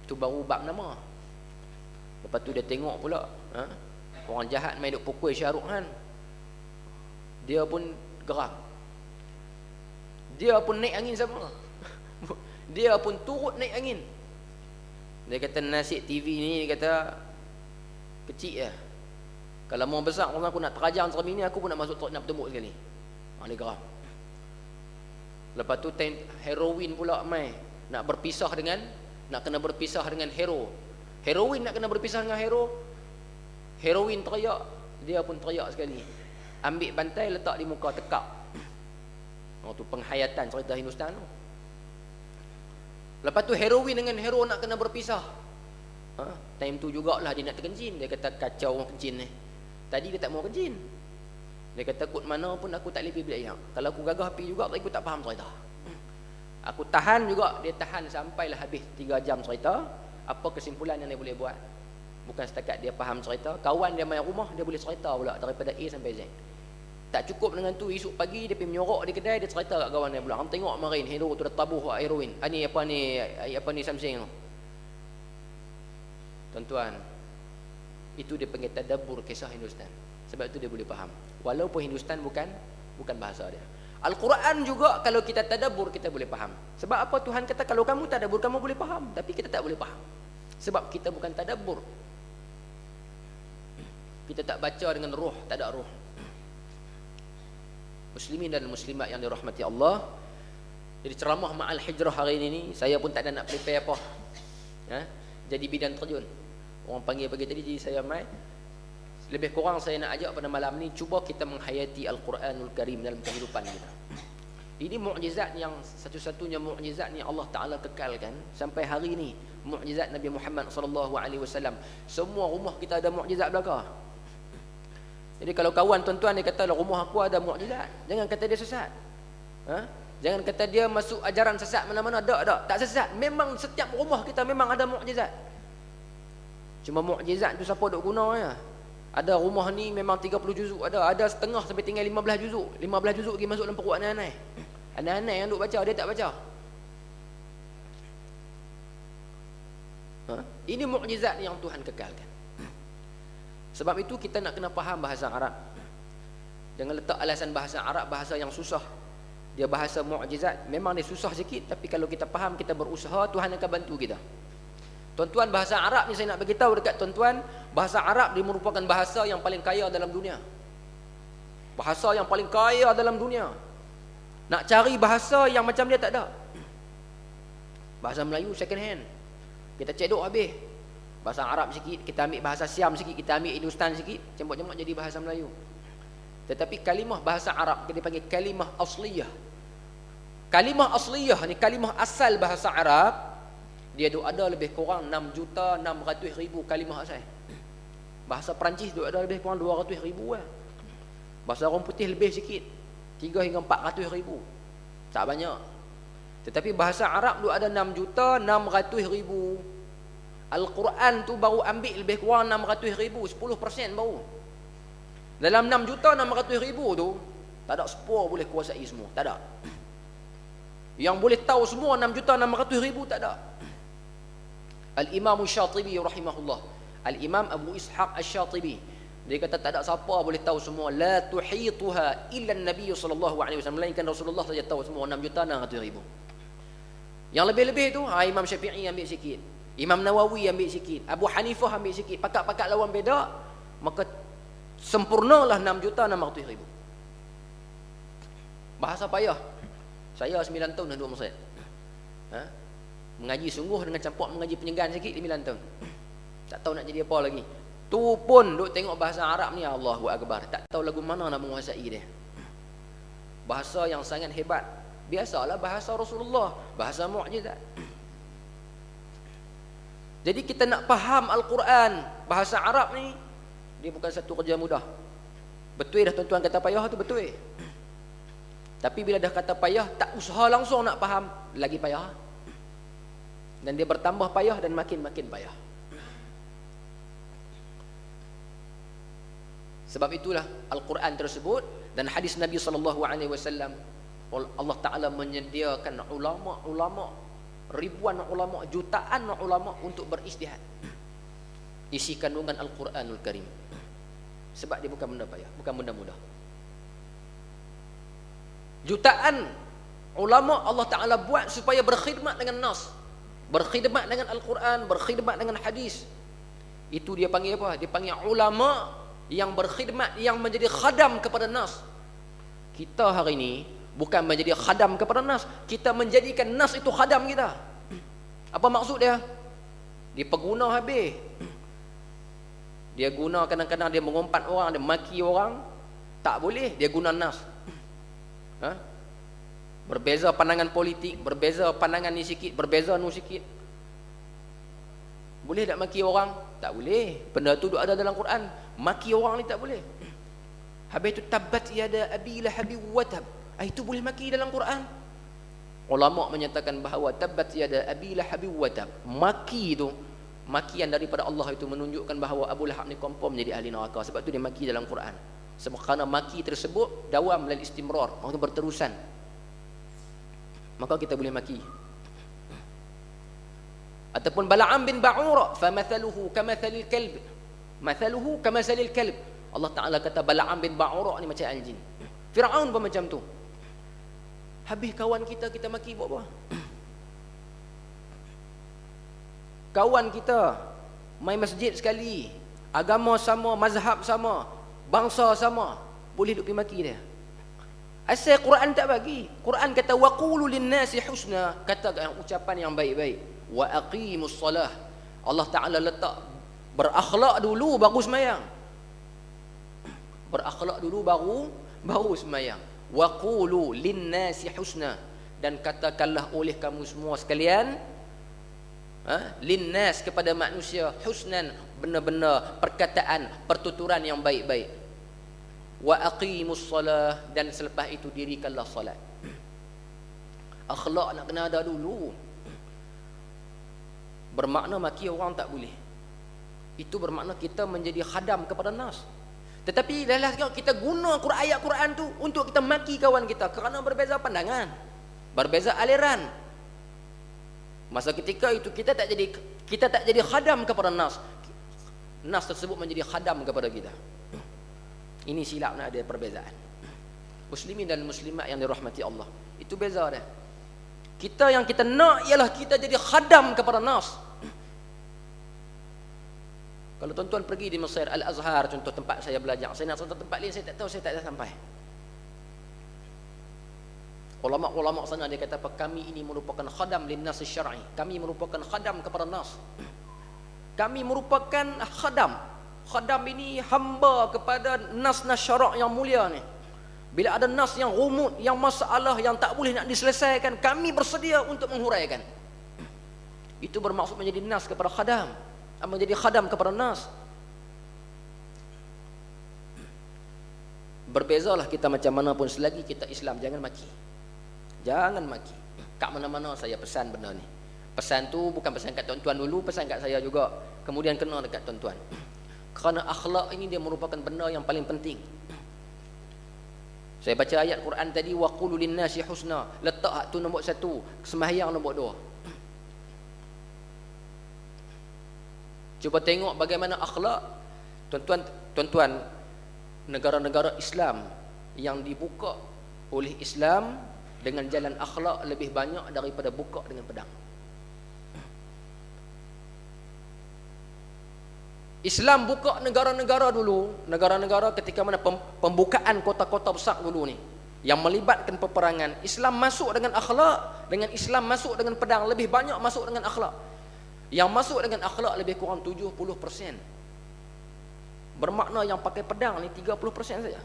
Itu baru bab nama. Lepas tu dia tengok pula orang jahat main duk pukul Shah Rukh Khan, dia pun geram, dia pun naik angin sama. Dia pun turut naik angin. Dia kata nasib TV ni, dia kata kecil lah. Kalau mau besar aku nak terajang macam ini, aku pun nak masuk nak bertembuk sekali. Dia geram. Lepas tu heroin pula mai, nak kena berpisah dengan hero. Heroin nak kena berpisah dengan hero. Heroin teriak, dia pun teriak sekali. Ambil bantai letak di muka, tekak. Tu penghayatan cerita Hindustan tu. Lepas tu heroin dengan hero nak kena berpisah. Time tu jugalah dia nak terkencin. Dia kata kacau orang kencin ni. Tadi dia tak mau kencin. Dia kata kut mana pun aku tak boleh pergi belajar. Kalau aku gagah pergi juga, aku tak faham cerita. Aku tahan juga. Dia tahan sampailah habis 3 jam cerita. Apa kesimpulan yang dia boleh buat? Bukan setakat dia faham cerita, kawan dia main rumah, dia boleh cerita pula daripada A sampai Z. Tak cukup dengan tu, esok pagi dia pergi menyorok di kedai, dia cerita kat kawan dia pula, hang tengok kemarin hero tu dah tabuh heroin. Ni apa ni something tu. Tuan-tuan, itu dia panggil tadabbur kisah Hindustan. Sebab itu dia boleh faham. Walaupun Hindustan bukan bahasa dia. Al-Quran juga kalau kita tadabbur kita boleh faham. Sebab apa Tuhan kata kalau kamu tadabbur kamu boleh faham, tapi kita tak boleh faham. Sebab kita bukan tadabbur. Kita tak baca dengan roh, tak ada roh. Muslimin dan muslimat yang dirahmati Allah. Jadi ceramah Ma'al Hijrah hari ini saya pun tak ada nak prepare apa. Jadi bidan terjun. Orang panggil pagi tadi, jadi saya mai. Lebih kurang saya nak ajak pada malam ni, cuba kita menghayati Al-Quranul Karim dalam kehidupan kita. Ini mukjizat yang satu-satunya mukjizat yang Allah Ta'ala kekalkan sampai hari ini. Mukjizat Nabi Muhammad SAW. Semua rumah kita ada mukjizat belaka. Jadi kalau kawan tuan-tuan dia kata rumah aku ada mukjizat, jangan kata dia sesat. Jangan kata dia masuk ajaran sesat mana-mana. Tak sesat. Memang setiap rumah kita memang ada mukjizat. Cuma mukjizat tu siapa duk guna ya? Ada rumah ni memang 30 juzuk, ada setengah sampai tinggal 15 juzuk. 15 juzuk pergi masuk dalam perut anak-anak. Anak-anak yang duk baca, dia tak baca. Ini mukjizat yang Tuhan kekalkan. Sebab itu kita nak kena faham bahasa Arab. Jangan letak alasan bahasa Arab bahasa yang susah. Dia bahasa mukjizat, memang dia susah sikit, tapi kalau kita faham, kita berusaha, Tuhan akan bantu kita. Tuan-tuan, bahasa Arab ni saya nak bagi tahu dekat tuan-tuan, bahasa Arab dia merupakan bahasa yang paling kaya dalam dunia. Bahasa yang paling kaya dalam dunia. Nak cari bahasa yang macam dia tak ada. Bahasa Melayu second hand. Kita cedok habis. Bahasa Arab sikit, kita ambil bahasa Siam sikit, kita ambil Hindustan sikit, cembok-cembok jadi bahasa Melayu. Tetapi kalimah bahasa Arab kita panggil kalimah asliyah. Kalimah asliyah ni kalimah asal bahasa Arab. Dia ada lebih kurang 6.600.000 kalimah asal. Bahasa Perancis ada lebih kurang 200.000 lah. Bahasa orang putih lebih sikit, 3 hingga 400.000. Tak banyak. Tetapi bahasa Arab tu ada 6.600.000. Al-Quran tu baru ambil lebih kurang 600.000, 10% baru. Dalam 6.600.000 tu, tak ada sepuluh boleh kuasai semua, tak ada. Yang boleh tahu semua 6.600.000 tak ada. Al-Imam Syatibi rahimahullah, Al-Imam Abu Ishaq Asy-Syatibi, dia kata tak ada siapa boleh tahu semua. La tuhituha illa an-nabiy sallallahu alaihi wasallam, melainkan Rasulullah saja tahu semua 6.600.000. Yang lebih-lebih tu Imam Syafi'i ambil sikit, Imam Nawawi ambil sikit, Abu Hanifah ambil sikit, pakat-pakat lawan beda, maka sempurnalah 6.600.000. Bahasa payah. Saya 9 tahun dah duduk Mesir. Mengaji sungguh dengan campur mengaji penyegan sikit 9 tahun. Tak tahu nak jadi apa lagi. Tu pun duk tengok bahasa Arab ni, Allahu Akbar, tak tahu lagu mana nak menguasai dia. Bahasa yang sangat hebat. Biasalah bahasa Rasulullah, bahasa mukjizat. Jadi kita nak faham Al-Quran, bahasa Arab ni, dia bukan satu kerja mudah. Betul dah tuan-tuan kata payah tu betul. Tapi bila dah kata payah, tak usaha langsung nak faham, lagi payah. Dan dia bertambah payah dan makin-makin payah. Sebab itulah Al-Quran tersebut dan hadis Nabi SAW, Allah Ta'ala menyediakan ulama-ulama, ribuan ulama, jutaan ulama untuk beristihad isi kandungan Al-Quranul Karim. Sebab dia bukan benda payah, bukan benda mudah. Jutaan ulama Allah Ta'ala buat supaya berkhidmat dengan nas, berkhidmat dengan Al-Quran, berkhidmat dengan hadis. Itu dia panggil apa? Dia panggil ulama yang berkhidmat, yang menjadi khadam kepada nas. Kita hari ini bukan menjadi khadam kepada nas, kita menjadikan nas itu khadam kita. Apa maksud dia? Dia pengguna habis. Dia guna, kadang-kadang dia mengumpat orang, dia maki orang, tak boleh, dia guna nas. Berbeza pandangan politik, berbeza pandangan ni sikit, berbeza nu sikit. Boleh tak maki orang? Tak boleh. Benda tu ada dalam Quran. Maki orang ni tak boleh. Habis tu tabbat yada abi lahab wa tab, itu boleh maki dalam Quran. Ulama menyatakan bahawa tabbat yada abi lahab wa tab, maki tu, makian daripada Allah itu menunjukkan bahawa Abu Lahab ni confirm menjadi ahli neraka. Sebab tu dia maki dalam Quran. Sebab kerana maki tersebut dawam lal istimrar, maksudnya berterusan, maka kita boleh maki. Ataupun Bala'am bin Ba'ura, famathaluhu kamathalil kalb, mathaluhu kamathalil kalb. Allah Ta'ala kata Bala'am bin Ba'ura ni macam anjing. Fir'aun pun macam tu. Habis kawan kita maki buat apa? Kawan kita main masjid sekali, agama sama, mazhab sama, bangsa sama, boleh duk pergi maki dia. Asal Quran tak bagi. Quran kata waqulu lin-nasi husna, kata ucapan yang baik-baik. Wa aqimus salah. Allah Ta'ala letak berakhlak dulu baru sembahyang. Berakhlak dulu baru sembahyang. Waqulu lin-nasi husna, dan katakanlah oleh kamu semua sekalian, linnas kepada manusia, husnan, benar-benar perkataan, pertuturan yang baik-baik. Wa aqimus salah, dan selepas itu dirikanlah salat. Akhlak nak kena ada dulu. Bermakna maki orang tak boleh. Itu bermakna kita menjadi khadam kepada nas. Tetapi dalam kita guna ayat Quran tu untuk kita maki kawan kita kerana berbeza pandangan, berbeza aliran. Masa ketika itu kita tak jadi khadam kepada nas. Nas tersebut menjadi khadam kepada kita. Ini silapnya, ada perbezaan. Muslimin dan muslimat yang dirahmati Allah, itu beza dia. Kita yang kita nak ialah kita jadi khadam kepada nas. Kalau tuan-tuan pergi di Mesir, Al-Azhar contoh tempat saya belajar, saya nak contoh tempat lain saya tak tahu, saya tak ada sampai. Ulama-ulama sana dia kata apa? Kami ini merupakan khadam linnas syar'i. Kami merupakan khadam kepada nas. Kami merupakan khadam. Khadam ini hamba kepada nas-nas syarak yang mulia ni. Bila ada nas yang rumit, yang masalah yang tak boleh nak diselesaikan, kami bersedia untuk menghuraikan. Itu bermaksud menjadi nas kepada khadam, menjadi khadam kepada nas. Berbezalah kita macam mana pun, selagi kita Islam, jangan maki. Jangan maki. Kat mana-mana saya pesan benda ni. Pesan tu bukan pesan kat tuan-tuan dulu, pesan kat saya juga. Kemudian kena dekat tuan-tuan. Kerana akhlak ini dia merupakan benda yang paling penting. Saya baca ayat Quran tadi, wa qulu lin-nasi husna. Letak tu nombor 1, sembahyang nombor 2. Cuba tengok bagaimana akhlak tuan-tuan, negara-negara Islam yang dibuka oleh Islam dengan jalan akhlak lebih banyak daripada buka dengan pedang. Islam buka negara-negara dulu, negara-negara ketika mana pembukaan kota-kota besar dulu ni yang melibatkan peperangan, Islam masuk dengan akhlak, dengan Islam masuk dengan pedang, lebih banyak masuk dengan akhlak. Yang masuk dengan akhlak lebih kurang 70%. Bermakna yang pakai pedang ni 30% saja.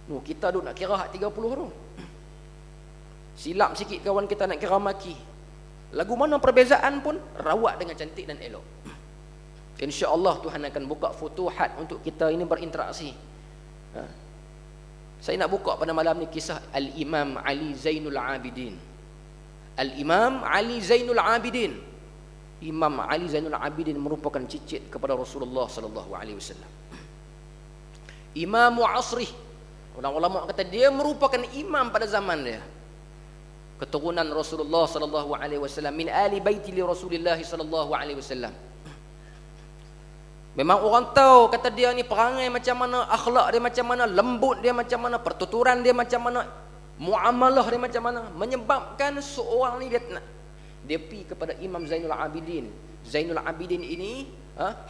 Kita duk nak kira hak 30 tu. Silap sikit kawan kita nak kira maki. Lagu mana perbezaan pun rawat dengan cantik dan elok. Insya-Allah Tuhan akan buka futuhat untuk kita ini berinteraksi. Saya nak buka pada malam ni kisah Al-Imam Ali Zainul Abidin. Al-Imam Ali Zainul Abidin. Imam Ali Zainul Abidin merupakan cicit kepada Rasulullah sallallahu alaihi wasallam. Imam asrih. Ulama kata dia merupakan imam pada zaman dia. Keturunan Rasulullah sallallahu alaihi wasallam, min ali baiti li Rasulillah sallallahu alaihi wasallam. Memang orang tahu kata dia ni perangai macam mana, akhlak dia macam mana, lembut dia macam mana, pertuturan dia macam mana, muamalah dia macam mana, menyebabkan seorang ni dia pergi kepada Imam Zainul Abidin. Zainul Abidin ini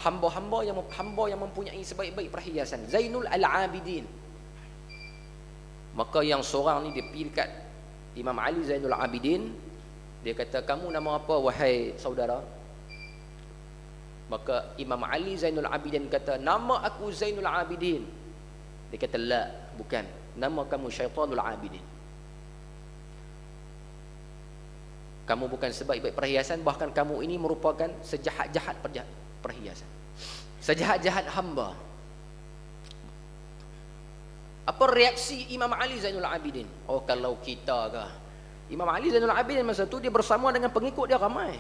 hamba yang mempunyai sebaik-baik perhiasan, Zainul Al-Abidin. Maka yang seorang ni dia pergi dekat Imam Ali Zainul Abidin, dia kata, kamu nama apa wahai saudara? Maka Imam Ali Zainul Abidin kata, nama aku Zainul Abidin. Dia kata, la, bukan, nama kamu Syaitanul Abidin. Kamu bukan sebaik-baik perhiasan, bahkan kamu ini merupakan sejahat-jahat perhiasan, sejahat-jahat hamba. Apa reaksi Imam Ali Zainul Abidin? Oh, kalau kita ke Imam Ali Zainul Abidin masa tu dia bersama dengan pengikut dia ramai.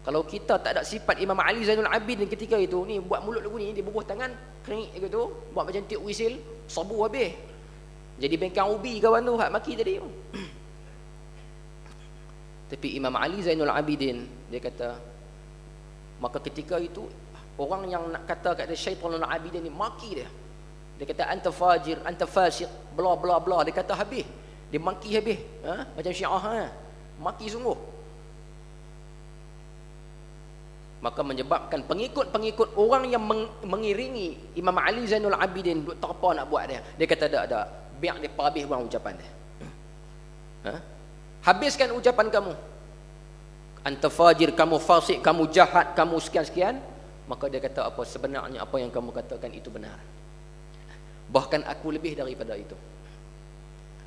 Kalau kita tak ada sifat Imam Ali Zainul Abidin ketika itu, ni buat mulut lagu ni, dia bubuh tangan, kerik gitu, buat macam tiup wisil, sabu habis. Jadi bengkang ubi kawan tu, hak maki tadi. Tapi Imam Ali Zainul Abidin, dia kata, maka ketika itu, orang yang nak kata kat dia Syaitanul Abidin ni, maki dia. Dia kata, anta fajir, anta fasiq, bla bla bla. Dia kata habis. Dia maki habis. Macam Syiah. Maki sungguh. Maka menyebabkan pengikut-pengikut orang yang mengiringi Imam Ali Zainul Abidin duk terpa nak buat dia. Dia kata tak. Biar dia habis buang ucapan dia. Habiskan ucapan kamu. Anta fajir, kamu fasik, kamu jahat, kamu sekian-sekian. Maka dia kata, apa sebenarnya apa yang kamu katakan itu benar. Bahkan aku lebih daripada itu.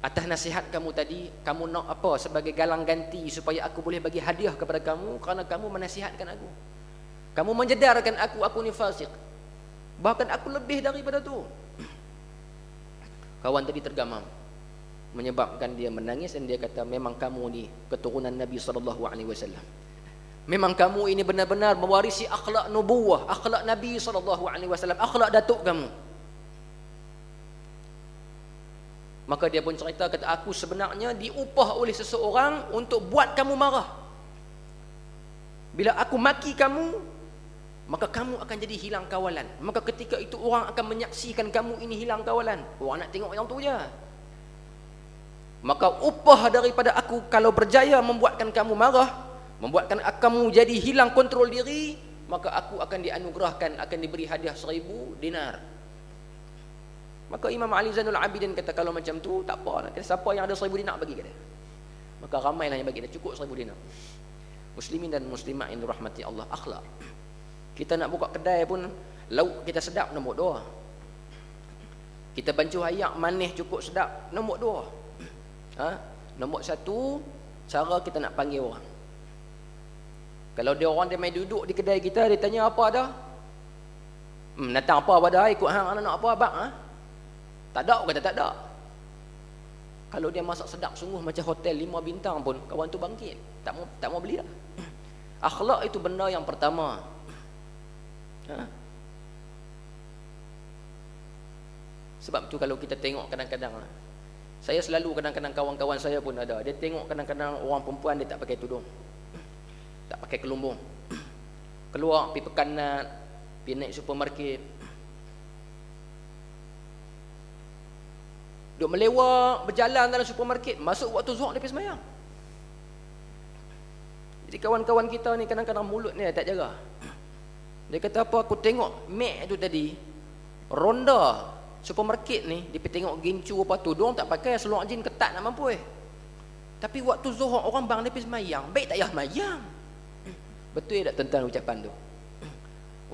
Atas nasihat kamu tadi, kamu nak apa sebagai galang ganti supaya aku boleh bagi hadiah kepada kamu, kerana kamu menasihatkan aku. Kamu menjedarkan aku ni fasik. Bahkan aku lebih daripada tu. Kawan tadi tergamam, menyebabkan dia menangis dan dia kata, memang kamu ni keturunan Nabi SAW. Memang kamu ini benar-benar mewarisi akhlak nubuwah, akhlak Nabi SAW, akhlak datuk kamu. Maka dia pun cerita, kata, aku sebenarnya diupah oleh seseorang untuk buat kamu marah. Bila aku maki kamu, maka kamu akan jadi hilang kawalan. Maka ketika itu orang akan menyaksikan kamu ini hilang kawalan. Orang nak tengok yang tu je. Maka upah daripada aku kalau berjaya membuatkan kamu marah, membuatkan kamu jadi hilang kontrol diri, maka aku akan dianugerahkan, akan diberi hadiah 1000 dinar. Maka Imam Ali Zainul Abidin kata, kalau macam tu tak apa, siapa yang ada 1000 dinar bagi kat dia. Maka ramailah yang bagi dia, cukup 1000 dinar. Muslimin dan muslimat yang dirahmati Allah, akhlak. Kita nak buka kedai pun, lauk kita sedap, nombor 2. Kita bancuh ayak manis cukup sedap, nombor 2. Nombor 1, cara kita nak panggil orang. Kalau dia orang dia main duduk di kedai kita, dia tanya apa dah? Datang apa dah? Ikut hang, nak apa abang? Tak ada, kata tak ada. Kalau dia masak sedap sungguh macam hotel 5 bintang pun, kawan tu bangkit, tak mau beli dah. Akhlak itu benda yang pertama. Sebab tu kalau kita tengok kadang-kadang, saya selalu kadang-kadang kawan-kawan saya pun ada, dia tengok kadang-kadang orang perempuan dia tak pakai tudung, tak pakai kelumbung, keluar pergi pekanat, pergi naik supermarket, duk melewak, berjalan dalam supermarket, masuk waktu zuhur dia pergi sembahyang. Jadi kawan-kawan kita ni kadang-kadang mulut ni tak jaga. Dia kata apa, aku tengok mek tu tadi ronda supermarket ni, dia pergi tengok gincu apa tudung tak pakai, seluar jin ketat nak mampu tapi waktu zuhur orang bang dia pergi sembahyang, baik tak payah sembahyang. Betul tak tuan-tuan ucapan tu?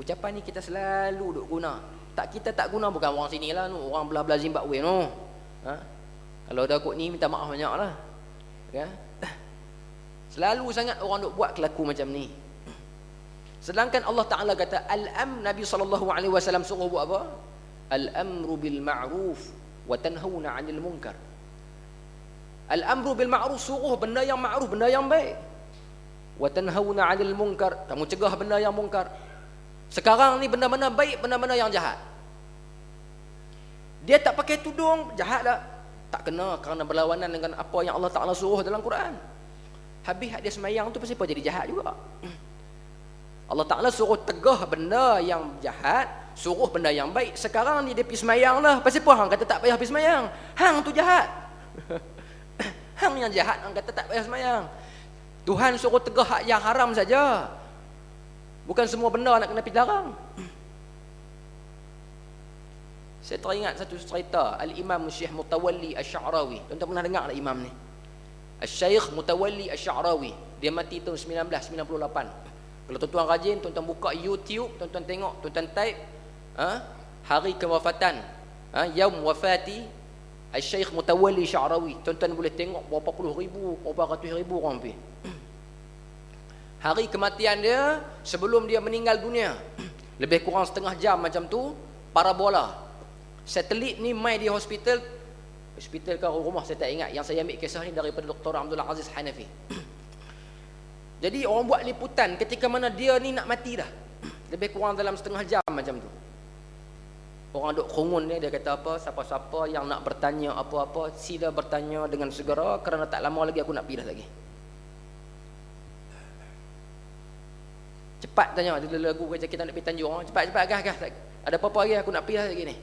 Ucapan ni kita selalu duk guna. Kita tak guna bukan orang sini lah, orang belah-belah Zimbabwe no. Kalau dah kot ni minta maaf banyak lah. Selalu sangat orang duk buat kelaku macam ni. Sedangkan Allah Ta'ala kata Nabi SAW suruh buat apa? Al-amru bil ma'ruf wa tanhauna 'anil munkar. Al-amru bil ma'ruf, suruh benda yang ma'ruf, benda yang baik. Wa tanhauna 'anil munkar, kamu cegah benda yang munkar. Sekarang ni benda-benda baik, benda-benda yang jahat. Dia tak pakai tudung, jahat tak? Tak kena kerana berlawanan dengan apa yang Allah Ta'ala suruh dalam Quran. Habis dia semayang tu pasal apa jadi jahat juga? Allah Ta'ala suruh tegah benda yang jahat, suruh benda yang baik. Sekarang ni dia pergi semayang lah. Pasal apa hang kata tak payah pergi semayang? Hang tu jahat. Hang yang jahat, hang kata tak payah semayang. Tuhan suruh tegah hak yang haram saja. Bukan semua benda nak kena pergi larang. Saya teringat satu cerita Al-Imam Syekh Mutawalli Asy-Sya'rawi. Tuan-tuan pernah dengar tak imam ni? Syekh Mutawalli Asy-Sya'rawi. Dia mati tahun 1998. Kalau tuan-tuan rajin, tuan-tuan buka YouTube, tuan-tuan tengok, tuan-tuan type hari kewafatan, yaum wafati Syekh Mutawalli Asy-Sya'rawi. Tuan-tuan boleh tengok berapa puluh ribu, berapa ratus ribu orang pergi. Hari kematian dia sebelum dia meninggal dunia, lebih kurang setengah jam macam tu, parabola satelit ni mai di hospital ke rumah saya tak ingat. Yang saya ambil kisah ni daripada Dr. Abdul Aziz Hanafi. Jadi orang buat liputan ketika mana dia ni nak mati dah, lebih kurang dalam setengah jam macam tu. Orang duk khungun dia kata apa, siapa-siapa yang nak bertanya apa-apa sila bertanya dengan segera kerana tak lama lagi aku nak pergi dah lagi. Cepat tanya, ada lagu kata kita nak pergi Tanjung, cepat-cepat gas. Ada apa-apa lagi aku nak pergi dah lagi ni.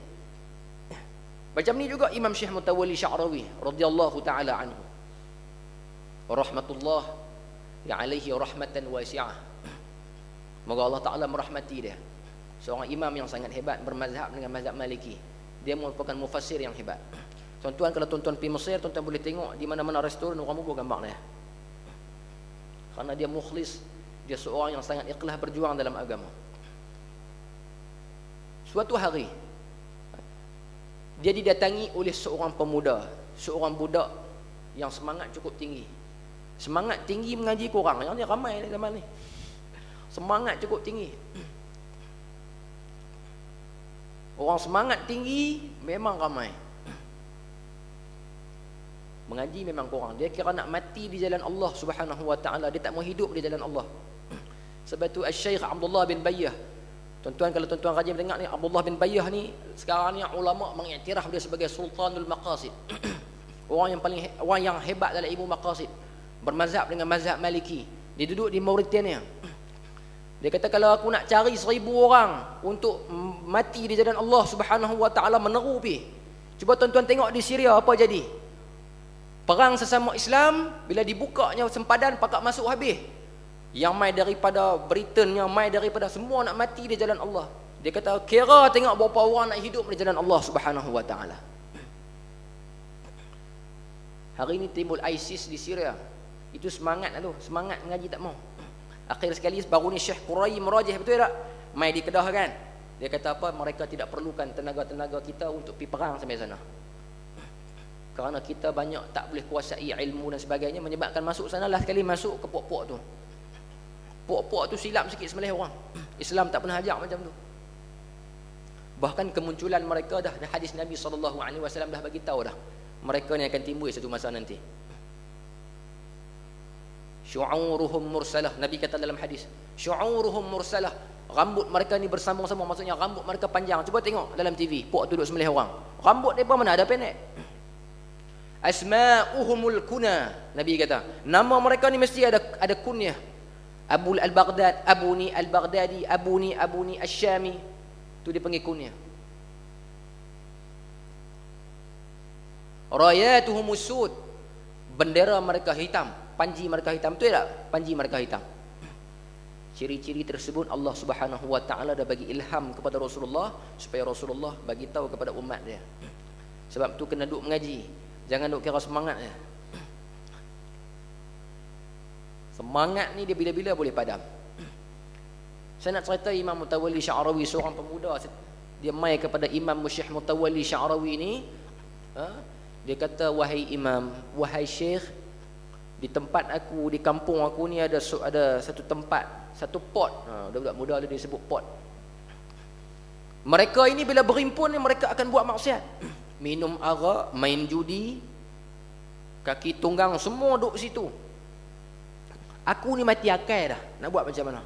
Macam ni juga Imam Syekh Mutawalli Asy-Sya'rawi radhiyallahu taala anhu. Wa rahmatullah ya alaihi rahmatan wasi'ah. Moga Allah Taala merahmati dia. Seorang imam yang sangat hebat, bermazhab dengan mazhab Maliki. Dia merupakan mufassir yang hebat. Tuan-tuan kalau tuan-tuan pergi Mesir, tuan-tuan boleh tengok di mana-mana restoran orang bubuh gambar dia. Karena dia mukhlis, dia seorang yang sangat ikhlas berjuang dalam agama. Suatu hari dia didatangi oleh seorang pemuda, seorang budak yang semangat cukup tinggi. Semangat tinggi mengaji kurang. Yang ni ramai ni zaman ni. Semangat cukup tinggi. Orang semangat tinggi memang ramai. Mengaji memang kurang. Dia kira nak mati di jalan Allah Subhanahu wa taala, dia tak mau hidup di jalan Allah. Sebab tu Syekh Abdullah bin Bayyah. Tuan-tuan kalau tuan-tuan rajin dengar ni, Abdullah bin Bayyah ni sekarang ni ulama mengiktiraf dia sebagai Sultanul Maqasid. Orang yang hebat dalam ilmu maqasid. Bermazhab dengan mazhab Maliki. Dia duduk di Mauritania. Dia kata kalau aku nak cari 1000 orang untuk mati di jalan Allah Subhanahu wa taala meneru pi. Cuba tuan-tuan tengok di Syria apa jadi. Perang sesama Islam bila dibukanya sempadan pakak masuk habis. Yang mai daripada Britain, yang mai daripada semua nak mati di jalan Allah. Dia kata kira tengok berapa orang nak hidup di jalan Allah Subhanahu wa taala. Hari ini timbul ISIS di Syria. Itu semangat tu, semangat mengaji tak mau. Akhir sekali baru ni Syekh Qurai merajih, betul tak? Mai di Kedah kan. Dia kata apa? Mereka tidak perlukan tenaga-tenaga kita untuk pergi perang sampai sana. Kerana kita banyak tak boleh kuasai ilmu dan sebagainya, menyebabkan masuk sana lah sekali masuk ke puak-puak tu. Puak-puak tu silap sikit sembelih orang. Islam tak pernah ajak macam tu. Bahkan kemunculan mereka dah hadis Nabi SAW dah bagi tahu dah. Mereka ni akan timbul satu masa nanti. Syu'uruhum mursalah. Nabi kata dalam hadis, syu'uruhum mursalah. Rambut mereka ni bersambung-sambung, maksudnya rambut mereka panjang. Cuba tengok dalam TV, puak tu duduk sembelih orang. Rambut depa mana ada pendek. Asma'uhumul kuna. Nabi kata, nama mereka ni mesti ada kunyah. Abu al-Baghdad, Abuni al-Baghdadi, Abuni asy-Syami. Tu dia panggil kunyah. Rayatuhumus sud. Bendera mereka hitam, panji mereka hitam. Betul tak? Panji mereka hitam. Ciri-ciri tersebut Allah Subhanahu wa taala dah bagi ilham kepada Rasulullah supaya Rasulullah bagi tahu kepada umat dia. Sebab tu kena duk mengaji. Jangan duk kira semangat je. Semangat ni dia bila-bila boleh padam. Saya nak cerita Imam Mutawalli Sya'rawi, seorang pemuda. Dia mai kepada Imam Syekh Mutawalli Sya'rawi ni. Dia kata, wahai Imam, wahai Syekh, di tempat aku, di kampung aku ni ada satu tempat, satu pot. Budak-budak muda dia sebut pot. Mereka ini bila berhimpun ni mereka akan buat maksiat. Minum arak, main judi, kaki tunggang, semua duduk situ. Aku ni mati akal dah. Nak buat macam mana?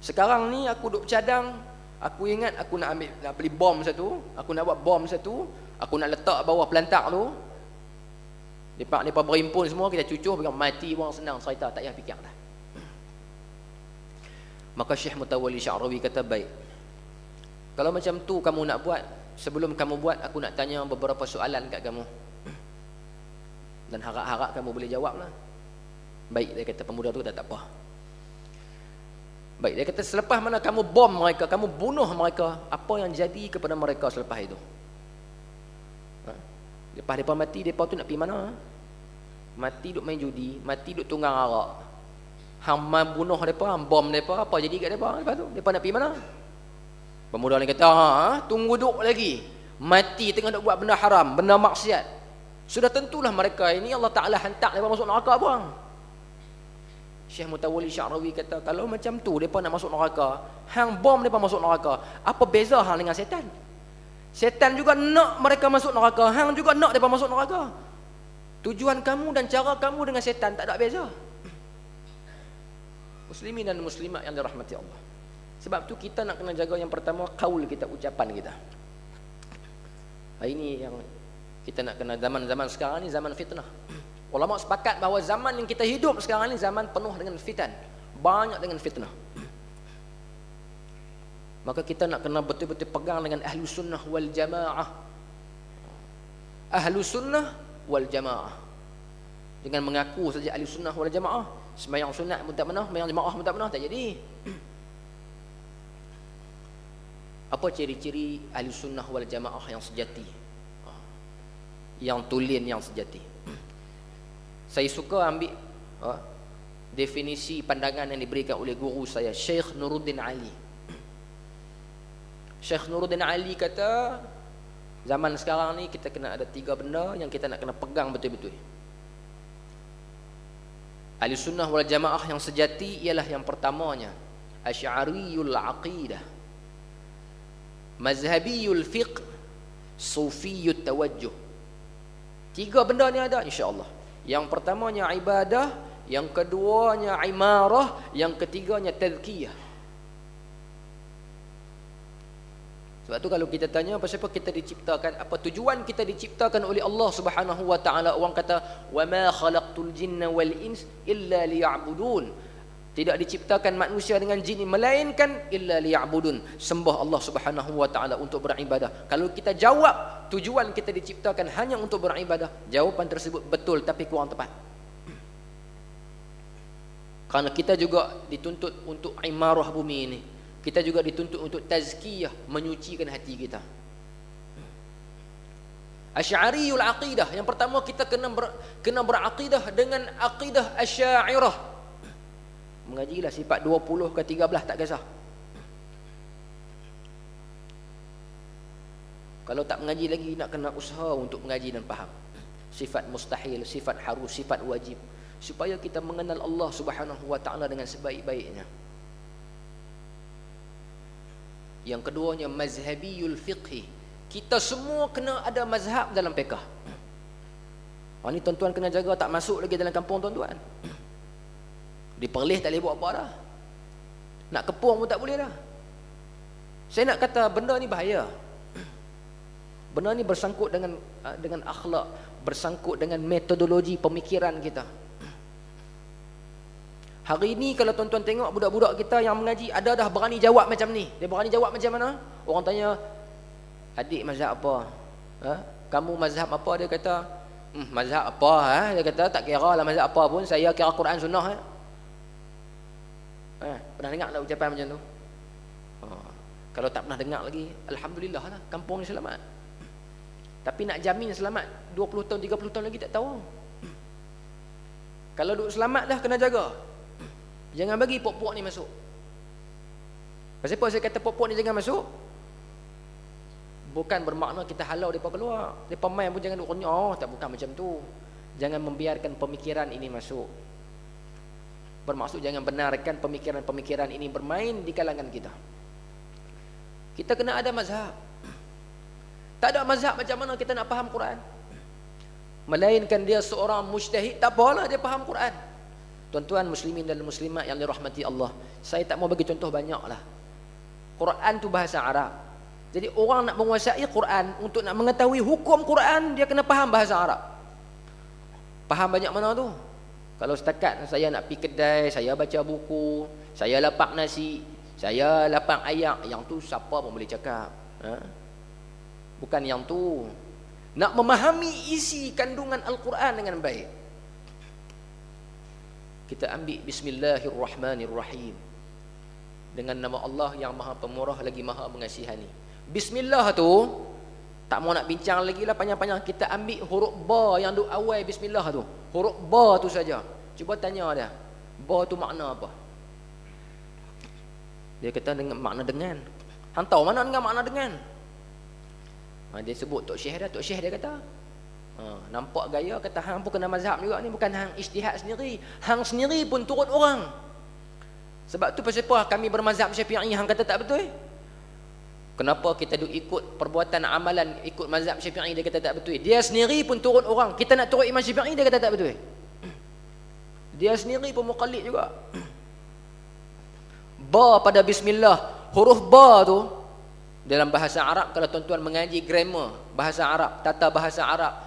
Sekarang ni aku duduk cadang. Aku ingat aku nak beli bom satu. Aku nak buat bom satu. Aku nak letak bawah pelantak tu. Mereka berhimpun semua, kita cucuh, mereka mati orang senang cerita, tak payah fikir dah. Maka Syekh Mutawalli Sya'rawi kata, baik. Kalau macam tu kamu nak buat, sebelum kamu buat, aku nak tanya beberapa soalan kat kamu. Dan harap-harap kamu boleh jawab lah. Baik, dia kata. Pemuda tu kata, tak apa. Baik, dia kata, selepas mana kamu bom mereka, kamu bunuh mereka, apa yang jadi kepada mereka selepas itu? Lepas mereka mati, mereka tu nak pergi mana? Mati duk main judi, mati duk tunggang arak. Hang bunuh mereka, hang bom mereka, apa jadi kat mereka? Lepas tu, mereka nak pergi mana? Pemuda ni kata, tunggu duk lagi. Mati tengah duk buat benda haram, benda maksiat. Sudah tentulah mereka ini Allah Ta'ala hantar mereka masuk neraka buang. Syekh Mutawalli Sya'rawi kata, kalau macam tu mereka nak masuk neraka, hang bom mereka masuk neraka, apa beza hang dengan setan? Setan juga nak mereka masuk neraka, hang juga nak mereka masuk neraka. Tujuan kamu dan cara kamu dengan setan tak ada beza. Muslimin dan muslimat yang dirahmati Allah. Sebab tu kita nak kena jaga yang pertama, qaul kita, ucapan kita. Ini yang kita nak kena. Zaman-zaman sekarang ni zaman fitnah. Ulama sepakat bahawa zaman yang kita hidup sekarang ni zaman penuh dengan fitan, banyak dengan fitnah. Maka kita nak kena betul-betul pegang dengan ahlu sunnah wal jamaah. Ahlu sunnah wal jamaah. Dengan mengaku saja ahlu sunnah wal jamaah, sembahyang sunat pun tak benar, sembahyang jamaah pun tak benar, tak jadi. Apa ciri-ciri ahlu sunnah wal jamaah yang sejati? Yang tulen, yang sejati. Saya suka ambil definisi pandangan yang diberikan oleh guru saya, Syekh Nuruddin Ali. Syekh Nuruddin Ali kata, zaman sekarang ni kita kena ada 3 benda yang kita nak kena pegang betul-betul. Ahli sunnah wal jamaah yang sejati ialah yang pertamanya, Asy'ariyul aqidah, Mazhabiyul fiqh, Sufiyut tawajjuh. 3 benda ni ada insya-Allah. Yang pertamanya ibadah, yang keduanya imarah, yang ketiganya tazkiyah. Sebab tu kalau kita tanya apa kita diciptakan, apa tujuan kita diciptakan oleh Allah Subhanahu wa taala, orang kata wa ma khalaqtul jinna wal ins illa liya'budun. Tidak diciptakan manusia dengan jin melainkan illa liya'budun, sembah Allah Subhanahu wa taala untuk beribadah. Kalau kita jawab tujuan kita diciptakan hanya untuk beribadah, jawapan tersebut betul tapi kurang tepat. Karena kita juga dituntut untuk imarah bumi ini. Kita juga dituntut untuk tazkiyah, menyucikan hati kita. Asy'ariyul aqidah, yang pertama kita kena berakidah dengan aqidah Asy'ariyah. Mengajilah sifat 20 ke 13 tak kisah. Kalau tak mengaji lagi, nak kena usaha untuk mengaji dan faham sifat mustahil, sifat harus, sifat wajib, supaya kita mengenal Allah Subhanahu wa taala dengan sebaik-baiknya. Yang keduanya mazhabiyul fiqhi. Kita semua kena ada mazhab dalam fiqh. Ni tuan-tuan kena jaga tak masuk lagi dalam kampung tuan-tuan. Di Perlis tak boleh buat apa dah. Nak kepung pun tak boleh dah. Saya nak kata benda ni bahaya. Benda ni bersangkut dengan akhlak, bersangkut dengan metodologi pemikiran kita. Hari ni kalau tuan-tuan tengok budak-budak kita yang mengaji, ada dah berani jawab macam ni. Dia berani jawab macam mana? Orang tanya, adik mazhab apa? Kamu mazhab apa? Dia kata, mazhab apa? Dia kata, tak kira lah mazhab apa pun, saya kira Quran sunnah. Pernah dengar tak ucapan macam tu? Kalau tak pernah dengar lagi, alhamdulillah lah, kampung ni selamat. Tapi nak jamin selamat 20 tahun, 30 tahun lagi tak tahu. Kalau duk selamat dah, kena jaga. Jangan bagi pok-pok ni masuk. Pasal apa saya kata pok-pok ni jangan masuk? Bukan bermakna kita halau mereka keluar. Mereka main pun jangan duk renyah. Tak, bukan macam tu. Jangan membiarkan pemikiran ini masuk. Bermaksud jangan benarkan pemikiran-pemikiran ini bermain di kalangan kita. Kita kena ada mazhab. Tak ada mazhab macam mana kita nak faham Quran? Melainkan dia seorang mujtahid, tak apalah dia faham Quran. Tuan-tuan muslimin dan muslimat yang dirahmati Allah, saya tak mau bagi contoh banyak lah. Quran tu bahasa Arab. Jadi orang nak menguasai Quran, untuk nak mengetahui hukum Quran, dia kena faham bahasa Arab. Faham banyak mana tu? Kalau setakat saya nak pergi kedai, saya baca buku, saya lapak nasi, saya lapak ayak, yang tu siapa pun boleh cakap. Bukan yang tu. Nak memahami isi kandungan Al-Quran dengan baik, kita ambil Bismillahirrahmanirrahim, dengan nama Allah yang maha pemurah lagi maha mengasihani. Bismillah tu tak mau nak bincang lagi lah panjang-panjang. Kita ambil huruf ba yang duk awal Bismillah tu, huruf ba tu saja. Cuba tanya dia, ba tu makna apa? Dia kata dengan makna dengan. Hang tahu mana dengan makna dengan? Dia sebut Tok Syekh dah. Tok Syekh dia kata, nampak gaya kata hang pun kena mazhab juga ni. Bukan hang ijtihad sendiri, hang sendiri pun turut orang. Sebab tu pasal apa kami bermazhab Syafi'i, hang kata tak betul? Kenapa kita duk ikut perbuatan amalan ikut mazhab Syafi'i, dia kata tak betul? Dia sendiri pun turut orang. Kita nak turut Imam Syafi'i, dia kata tak betul. Dia sendiri pun muqallid juga. Ba pada bismillah, huruf ba tu dalam bahasa Arab, kalau tuan-tuan mengaji grammar bahasa Arab, tata bahasa Arab,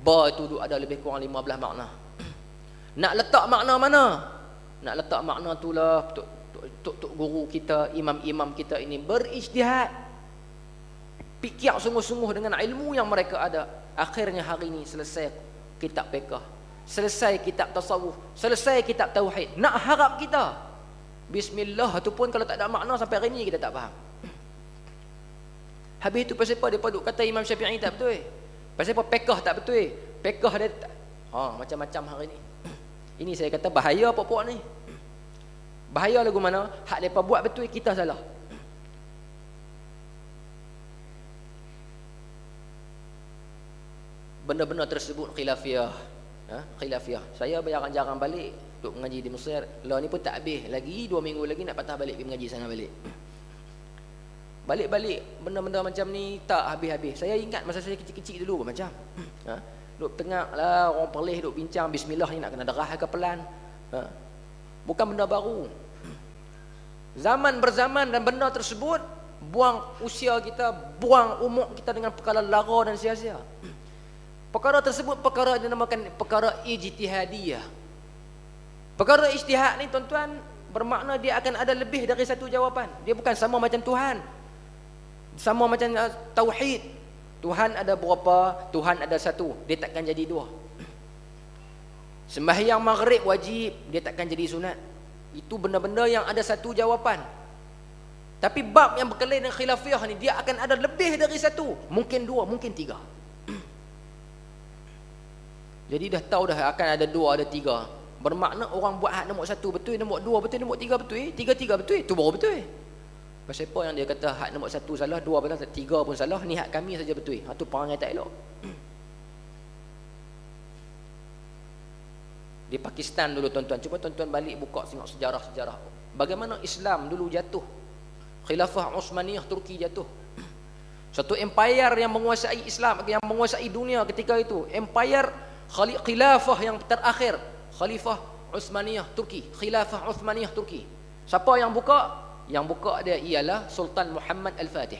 ba itu ada lebih kurang 15 makna. Nak letak makna mana? Nak letak makna tu lah tok guru kita, imam-imam kita ini berijtihad, fikir sungguh-sungguh dengan ilmu yang mereka ada. Akhirnya hari ini selesai kitab fiqh, selesai kitab tasawuf, selesai kitab tauhid. Nak harap kita bismillah tu pun kalau tak ada makna sampai hari ini kita tak faham. Habis tu pasal apa depa duk kata Imam Syafi'i tak betul? Pasal apa fiqh tak betul? Fiqh dia macam-macam hari ni. Ini saya kata bahaya pokok ni. Bahaya lagu mana? Hak depa buat betul, kita salah. Benda-benda tersebut khilafiyah. Khilafiyah. Saya jarang balik duk mengaji di Mesir. Lah ni pun tak habis. Lagi 2 minggu lagi nak patah balik pergi mengaji sana balik. Balik-balik benda-benda macam ni tak habis-habis. Saya ingat masa saya kecil-kecil dulu macam duk tengah lah orang Perlis duk bincang bismillah ni nak kena derah ke pelan. Bukan benda baru. Zaman berzaman dan benda tersebut buang usia kita, buang umur kita dengan perkara lara dan sia-sia. Perkara tersebut perkara dinamakan perkara ijtihadiyah. Perkara ijtihad ni tuan-tuan bermakna dia akan ada lebih dari satu jawapan. Dia bukan sama macam Tuhan. Sama macam tauhid. Tuhan ada berapa? Tuhan ada satu. Dia takkan jadi 2. Sembahyang maghrib wajib, dia takkan jadi sunat. Itu benda-benda yang ada satu jawapan. Tapi bab yang berkaitan dengan khilafiyah ni, dia akan ada lebih dari satu. Mungkin 2, mungkin 3. Jadi dah tahu dah akan ada 2, ada 3. Bermakna orang buat hak nombor 1 betul, nombor 2 betul, nombor 3 betul, 3 betul, itu baru betul. Pasal apa yang dia kata hak nombor 1 salah, 2 betul, 3 pun salah, ni hak kami saja betul. Itu perangai tak elok. Di Pakistan dulu tuan-tuan, cuba tuan-tuan balik buka tengok sejarah-sejarah. Bagaimana Islam dulu jatuh. Khilafah Uthmaniyah Turki jatuh. Satu empire yang menguasai Islam, yang menguasai dunia ketika itu. Empire Khilafah yang terakhir, Khalifah Uthmaniyah Turki, Khilafah Uthmaniyah Turki. Siapa yang buka? Yang buka dia ialah Sultan Muhammad Al-Fatih.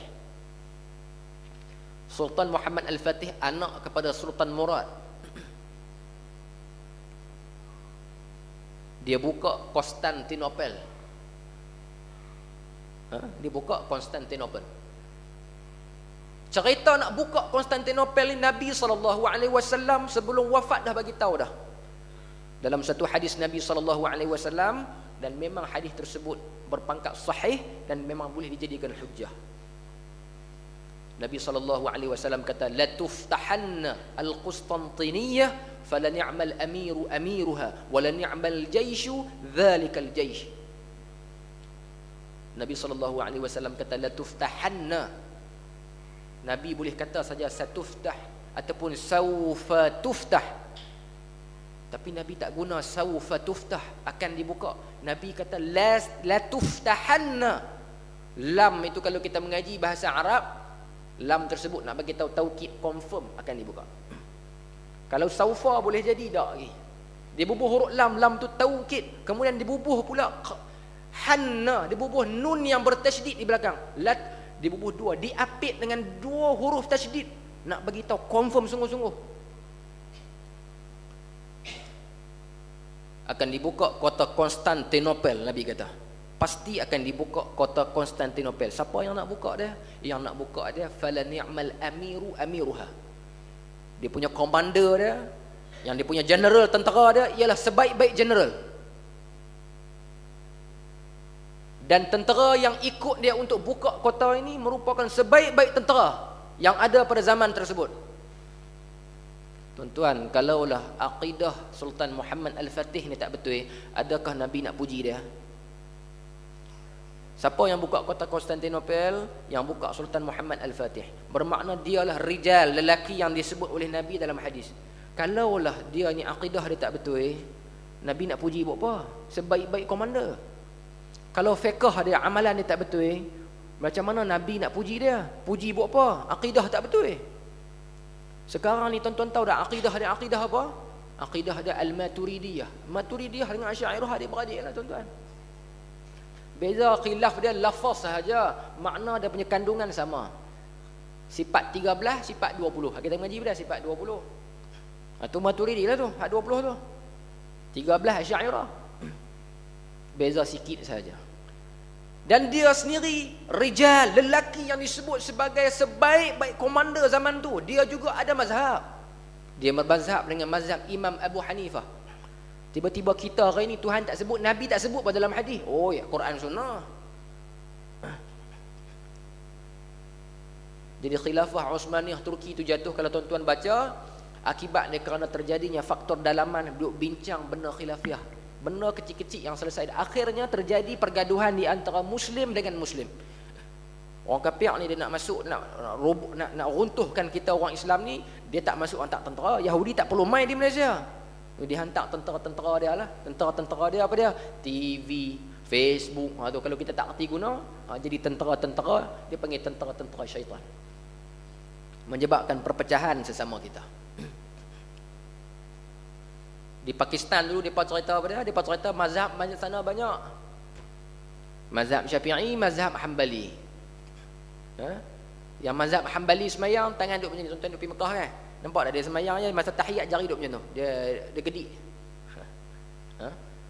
Sultan Muhammad Al-Fatih anak kepada Sultan Murad. Dia buka Konstantinopel. Dia buka Konstantinopel. Cerita nak buka Konstantinopel ni Nabi SAW sebelum wafat dah bagi tahu dah. Dalam satu hadis Nabi SAW, dan memang hadis tersebut berpangkat sahih dan memang boleh dijadikan hujjah. Nabi SAW kata, la tuftahanna al-Qustantiniyah fala ni'mal amiru amiruha wa la ni'mal jayshu dhalikal jaysh. Nabi SAW kata, la tuftahanna. Nabi boleh kata saja satuftah ataupun saufa tuftah, tapi Nabi tak guna saufa tuftah, akan dibuka. Nabi kata la tuftahanna. Lam itu kalau kita mengaji bahasa Arab, lam tersebut nak bagi tahu taukid, confirm akan dibuka. Kalau saufa boleh jadi tak lagi. Dia bubuh huruf lam, lam tu taukid, kemudian dibubuh pula hanna, dibubuh nun yang bertasydid di belakang. Lat dibubuh dua, diapit dengan dua huruf tasydid, nak bagi tahu confirm sungguh-sungguh. Akan dibuka kota Konstantinopel, Nabi kata. Pasti akan dibuka kota Konstantinopel. Siapa yang nak buka dia? Yang nak buka dia fala ni'mal amiru amiruha. Dia punya komander dia, yang dia punya general tentera dia ialah sebaik-baik general. Dan tentera yang ikut dia untuk buka kota ini merupakan sebaik-baik tentera yang ada pada zaman tersebut. Tuan-tuan, kalaulah akidah Sultan Muhammad Al-Fatih ni tak betul, adakah Nabi nak puji dia? Siapa yang buka kota Konstantinopel? Yang buka Sultan Muhammad Al-Fatih. Bermakna dialah rijal, lelaki yang disebut oleh Nabi dalam hadis. Kalaulah dia ni akidah dia tak betul, Nabi nak puji buat apa? Sebaik-baik komander. Kalau fiqh dia, amalan dia tak betul, macam mana Nabi nak puji dia? Puji buat apa? Akidah tak betul. Sekarang ni tuan-tuan tahu tak akidah dia akidah apa? Akidah dia Al-Maturidiyah. Maturidiyah dengan Asy'ariyah adik-beradik lah tuan-tuan. Beza khilaf dia lafaz sahaja, makna dia punya kandungan sama. Sifat 13, sifat 20. Kita mengaji dah sifat 20. Itu Maturidi lah tu, hak 20 tu. 13 Asy'ariyah. Beza sikit saja. Dan dia sendiri rijal, lelaki yang disebut sebagai sebaik-baik komander zaman tu. Dia juga ada mazhab. Dia berzhab dengan mazhab Imam Abu Hanifah. Tiba-tiba kita hari ni Tuhan tak sebut, Nabi tak sebut pada dalam hadis. Oh ya, Quran sunnah. Jadi khilafah Uthmaniyah Turki itu jatuh, kalau tuan-tuan baca, akibat dia kerana terjadinya faktor dalaman, duk bincang benda khilafiyah. Benda kecil-kecil yang selesai. Akhirnya terjadi pergaduhan di antara Muslim dengan Muslim. Orang kafir ni dia nak masuk, nak runtuhkan kita orang Islam ni. Dia tak masuk hantar tentera. Yahudi tak perlu main di Malaysia. Dia hantar tentera-tentera dia lah. Tentera-tentera dia apa dia? TV, Facebook. Tu kalau kita tak kerti guna, jadi tentera-tentera. Dia panggil tentera-tentera syaitan. Menyebabkan perpecahan sesama kita. Di Pakistan dulu depa cerita apa dia? Depa cerita mazhab sana banyak. Mazhab Syafi'i, mazhab Hanbali. Yang mazhab Hanbali semayang tangan duduk macam ni. Tuan-tuan duduk pergi Mekah kan? Nampak tak dia semayang je masa tahiyat jari duduk macam tu. Dia gedik.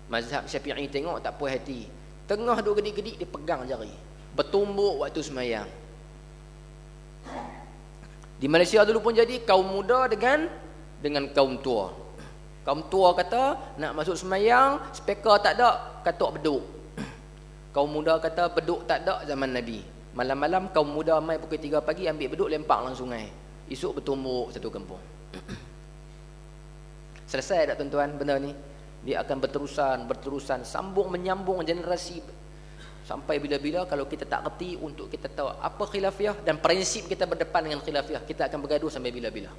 Mazhab Syafi'i tengok tak puas hati. Tengah duduk gedik-gedik dia pegang jari. Bertumbuk waktu semayang. Di Malaysia dulu pun jadi kaum muda dengan kaum tua. Kaum tua kata nak masuk semayang, speaker tak ada, katuk beduk. Kaum muda kata beduk tak ada zaman Nabi. Malam-malam kaum muda mai pukul 3 pagi ambil beduk lempar dalam sungai. Esok bertumbuk satu kampung. Selesai tak tuan-tuan benda ni? Dia akan berterusan, sambung menyambung generasi sampai bila-bila. Kalau kita tak reti untuk kita tahu apa khilafiyah dan prinsip kita berdepan dengan khilafiyah, kita akan bergaduh sampai bila-bila.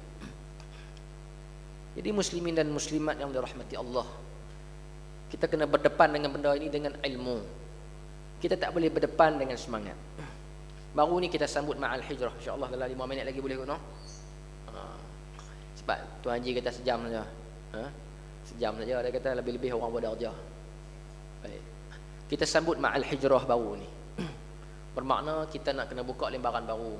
Jadi muslimin dan muslimat yang dirahmati Allah, kita kena berdepan dengan benda ini dengan ilmu. Kita tak boleh berdepan dengan semangat. Baru ni kita sambut ma'al hijrah. InsyaAllah dalam 5 minit lagi boleh guna. Sebab Tuan Haji kata sejam saja. Sejam saja, dia kata lebih-lebih orang buat kerja. Baik. Kita sambut ma'al hijrah baru ni. Bermakna kita nak kena buka lembaran baru.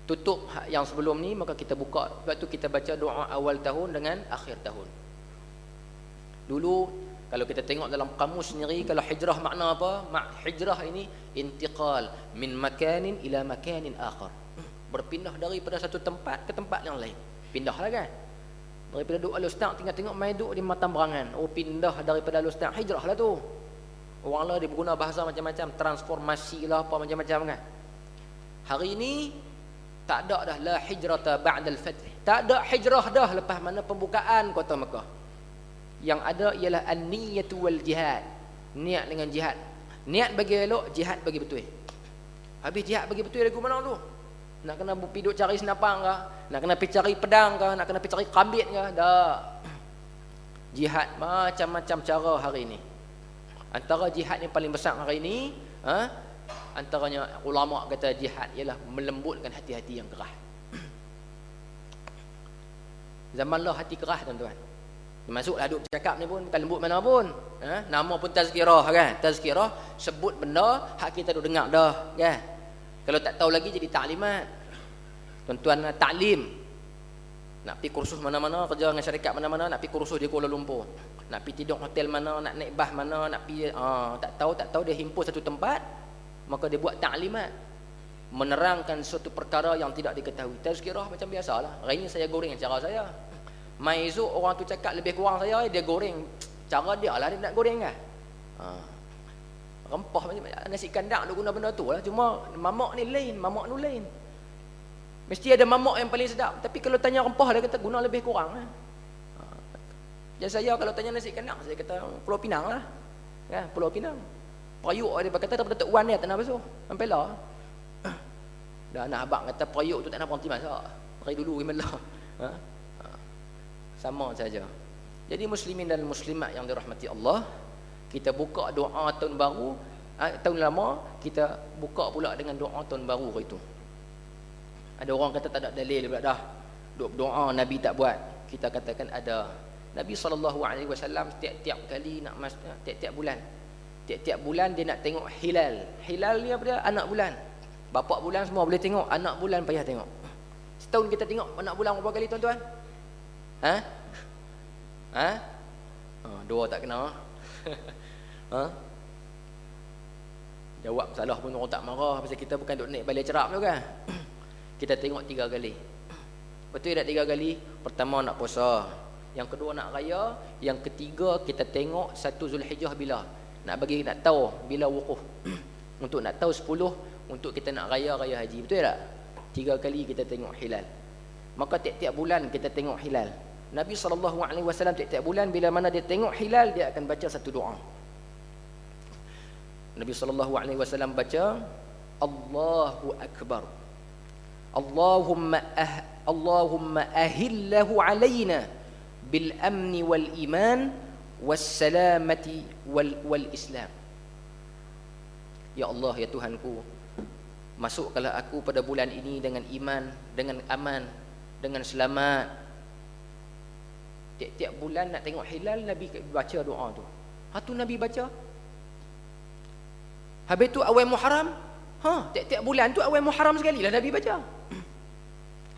Tutup yang sebelum ni, maka kita buka. Sebab tu kita baca doa awal tahun dengan akhir tahun. Dulu kalau kita tengok dalam kamus sendiri, kalau hijrah makna apa? Hijrah ini intiqal min makanin ila makanin akhar. Berpindah daripada satu tempat ke tempat yang lain. Pindahlah kan. Daripada duduk Al-Ustaz tengok mai duduk di Matang Berangan. Oh, pindah daripada Al-Ustaz, hijrah lah tu. Orang lah dia berguna bahasa macam-macam, transformasi lah apa macam-macam kan. Hari ini tak ada dah la hijrata ba'dal fath. Tak ada hijrah dah lepas mana pembukaan kota Mekah. Yang ada ialah an-niyatu wal jihad. Niat dengan jihad. Niat bagi elok, jihad bagi betul. Habis jihad bagi betul lagu mana tu? Nak kena pergi duk cari senapang ke? Nak kena pergi cari pedang ke? Nak kena pergi cari kambit ke? Dah. Jihad macam-macam cara hari ini. Antara jihad yang paling besar hari ini, antaranya ulama kata jihad ialah melembutkan hati-hati yang keras. Zaman lah hati keras tuan-tuan. Masuklah duk bercakap ni pun bukan lembut mana pun. Nama pun tazkirah kan. Tazkirah sebut benda hak kita duk dengar dah kan. Kalau tak tahu lagi jadi taklimat. Tuan-tuan taklim. Nak pergi kursus mana-mana, kerja dengan syarikat mana-mana, nak pergi kursus di Kuala Lumpur. Nak pergi tidur hotel mana, nak naik bas mana, nak pergi tak tahu dia himpun satu tempat, maka dia buat taklimat. Menerangkan suatu perkara yang tidak diketahui. Tazkirah macam biasalah. Hari ini saya goreng cara saya. Mai esok orang tu cakap lebih kurang saya, dia goreng cara dia lah dia nak goreng kan. Rempah macam nasi kandang dia guna benda tu lah. Cuma mamak ni lain, mamak ni lain. Mesti ada mamak yang paling sedap. Tapi kalau tanya rempah dia kata guna lebih kurang lah. Jadi saya kalau tanya nasi kandang, saya kata Pulau Pinang lah kan, Pulau Pinang. Periuk dia kata daripada Tok Wan dia tak nak basuh sampai lah. Dah anak abang kata periuk tu tak nak berhenti masak. Hari dulu gimana sama saja. Jadi muslimin dan muslimat yang dirahmati Allah, kita buka doa tahun baru, tahun lama kita buka pula dengan doa tahun baru itu. Ada orang kata tak ada dalil pula dah. Doa Nabi tak buat. Kita katakan ada. Nabi SAW tiap-tiap kali nak tiap-tiap bulan. Tiap-tiap bulan dia nak tengok hilal. Hilal ni apa dia? Anak bulan. Bapak bulan semua boleh tengok, anak bulan payah tengok. Setahun kita tengok anak bulan berapa kali tuan-tuan? Dua tak kena. Jawab salah pun orang tak marah pasal kita bukan duk naik balai cerap tu kan. Kita tengok 3 kali. Betul tak 3 kali? Pertama nak puasa, yang kedua nak raya, yang ketiga kita tengok 1 Zulhijjah bila. Nak tahu bila wukuf. Untuk nak tahu 10 untuk kita nak raya haji. Betul tak? 3 kali kita tengok hilal. Maka tiap-tiap bulan kita tengok hilal. Nabi SAW tiap-tiap bulan bila mana dia tengok hilal, dia akan baca satu doa. Nabi SAW baca Allahu Akbar. Allahumma ahillahu alaina bil amni wal iman was salamati wal islam. Ya Allah, ya Tuhanku, masukkanlah aku pada bulan ini dengan iman, dengan aman, dengan selamat. Tiap-tiap bulan nak tengok hilal, Nabi baca doa tu. Tu Nabi baca. Habis tu awal Muharram, tiap-tiap bulan tu awal Muharram sekali lah Nabi baca.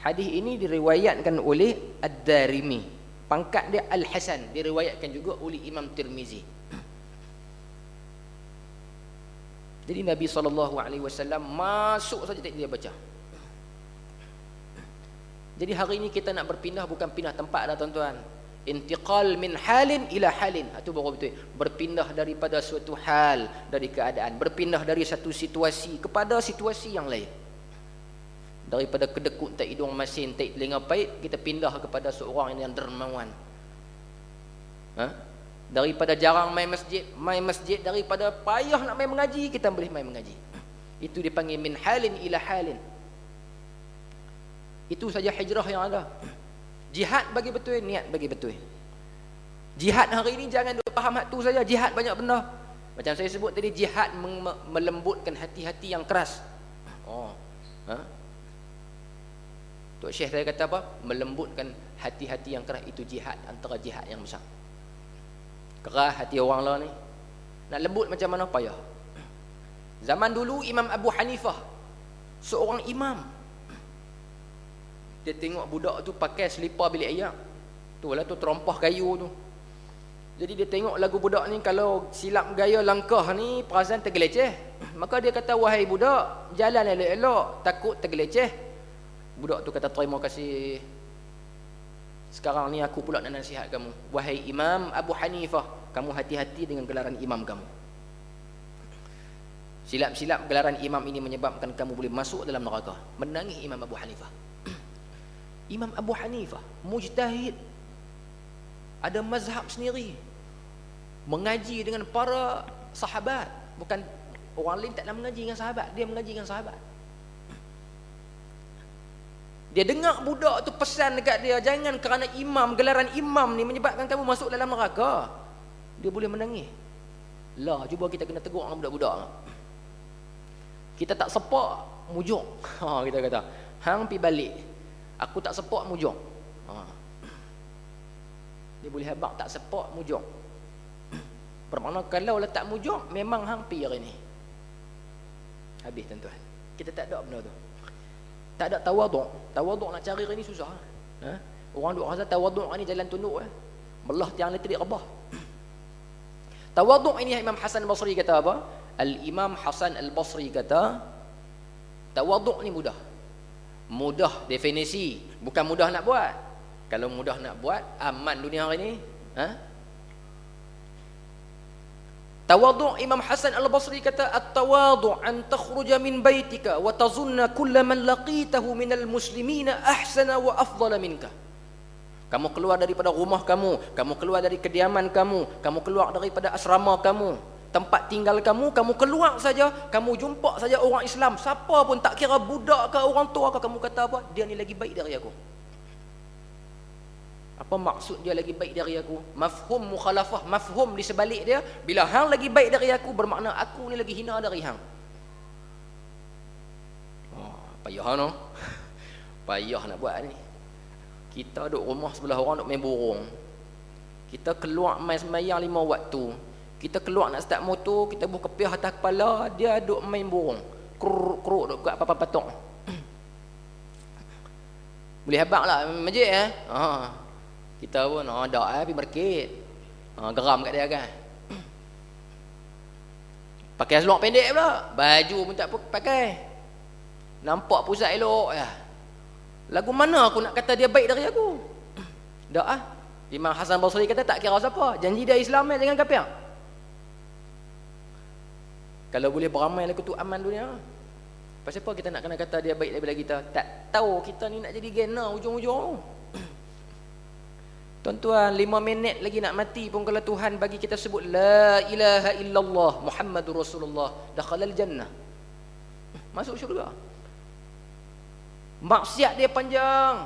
Hadis ini diriwayatkan oleh Ad-Darimi. Pangkat dia Al-Hasan, diriwayatkan juga oleh Imam Tirmizi. Jadi Nabi SAW masuk saja dia baca. Jadi hari ini kita nak berpindah, bukan pindah tempat dah tuan-tuan. Intiqal min halin ila halin. Itu baru betul. Berpindah daripada suatu hal, dari keadaan. Berpindah dari satu situasi kepada situasi yang lain. Daripada kedekut tak hidung masin, tak telinga pahit, kita pindah kepada seorang yang dermawan. Daripada jarang main masjid, daripada payah nak main mengaji, kita boleh main mengaji. Itu dipanggil min halin ila halin. Itu saja hijrah yang ada. Jihad bagi betul, niat bagi betul. Jihad hari ini jangan duk faham hak tu saja. Jihad banyak benda. Macam saya sebut tadi, jihad melembutkan hati-hati yang keras. Tok Syekh saya kata apa? Melembutkan hati-hati yang keras itu jihad, antara jihad yang besar. Keras hati orang lah ni. Nak lembut macam mana payah. Zaman dulu Imam Abu Hanifah, seorang imam, dia tengok budak tu pakai selipar bilik air. Tu lah tu terompah kayu tu. Jadi dia tengok lagu budak ni, kalau silap gaya langkah ni perasaan tergeleceh. Maka dia kata, wahai budak, jalan elok-elok, takut tergeleceh. Budak tu kata, terima kasih. Sekarang ni aku pula nak nasihat kamu. Wahai Imam Abu Hanifah, kamu hati-hati dengan gelaran imam kamu. Silap-silap gelaran imam ini menyebabkan kamu boleh masuk dalam neraka. Menangis Imam Abu Hanifah. Imam Abu Hanifah mujtahid, ada mazhab sendiri, mengaji dengan para sahabat. Bukan orang lain tak nak mengaji dengan sahabat, dia mengaji dengan sahabat. Dia dengar budak tu pesan dekat dia, jangan kerana imam, gelaran imam ni menyebabkan kamu masuk dalam neraka. Dia boleh menangis. Lah, cuba kita kena tegur dengan budak-budak. Kita tak sepak mujung. Kita kata, hang pi balik. Aku tak sepak mujung. Dia boleh habaq tak sepak mujung. Bermakna kalau letak mujung, memang hang pi hari ni. Habis tuan-tuan. Kita tak ada benda tu. Tak ada tawaduk. Tawaduk nak cari hari ni susah. Orang duk rasa tawaduk ni jalan tunduk. Belah tiang elektrik rebah. Tawaduk ini Imam Hasan Al-Basri kata apa? Al-Imam Hasan Al-Basri kata, tawaduk ni mudah. Mudah definisi, bukan mudah nak buat. Kalau mudah nak buat, aman dunia hari ni. Tawaduk, Imam Hasan Al-Basri kata, at-tawaduk an takhruja min baitika wa tazunna kulla man laqitahu minal muslimina ahsana wa afdala minka. Kamu keluar daripada rumah kamu, kamu keluar dari kediaman kamu, kamu keluar daripada asrama kamu, tempat tinggal kamu, kamu keluar saja, kamu jumpa saja orang Islam, siapa pun, tak kira budak ke orang tua ke, kamu kata apa? Dia ni lagi baik dari aku. Apa maksud dia lagi baik dari aku? Mafhum mukhalafah, mafhum di sebalik dia, bila hang lagi baik dari aku, bermakna aku ni lagi hina dari hang. Payah no? Payah nak buat ni. Kita duduk rumah sebelah orang duduk main burung. Kita keluar main sembahyang 5 waktu. Kita keluar nak start motor, kita buka kepiah atas kepala, dia duduk main burung. Keruk-keruk duduk kat papan patok. Boleh habaq lah masjid Kita pun dak pergi market. Geram kat dia kan. Pakai seluar pendek pula, baju pun tak pakai. Nampak pusat elok ya. Lagu mana aku nak kata dia baik dari aku? Tak Imam Hasan Basri kata tak kira siapa, janji dia Islam jangan kafir. Kalau boleh beramai lagu tu aman dunia. Pasal apa kita nak kena kata dia baik daripada kita? Tak tahu kita ni nak jadi gena ujung-ujung. Tuan-tuan, 5 minit lagi nak mati pun kalau Tuhan bagi kita sebut la ilaha illallah Muhammadur Rasulullah, dakhalal jannah. Masuk syurga. Maksiat dia panjang,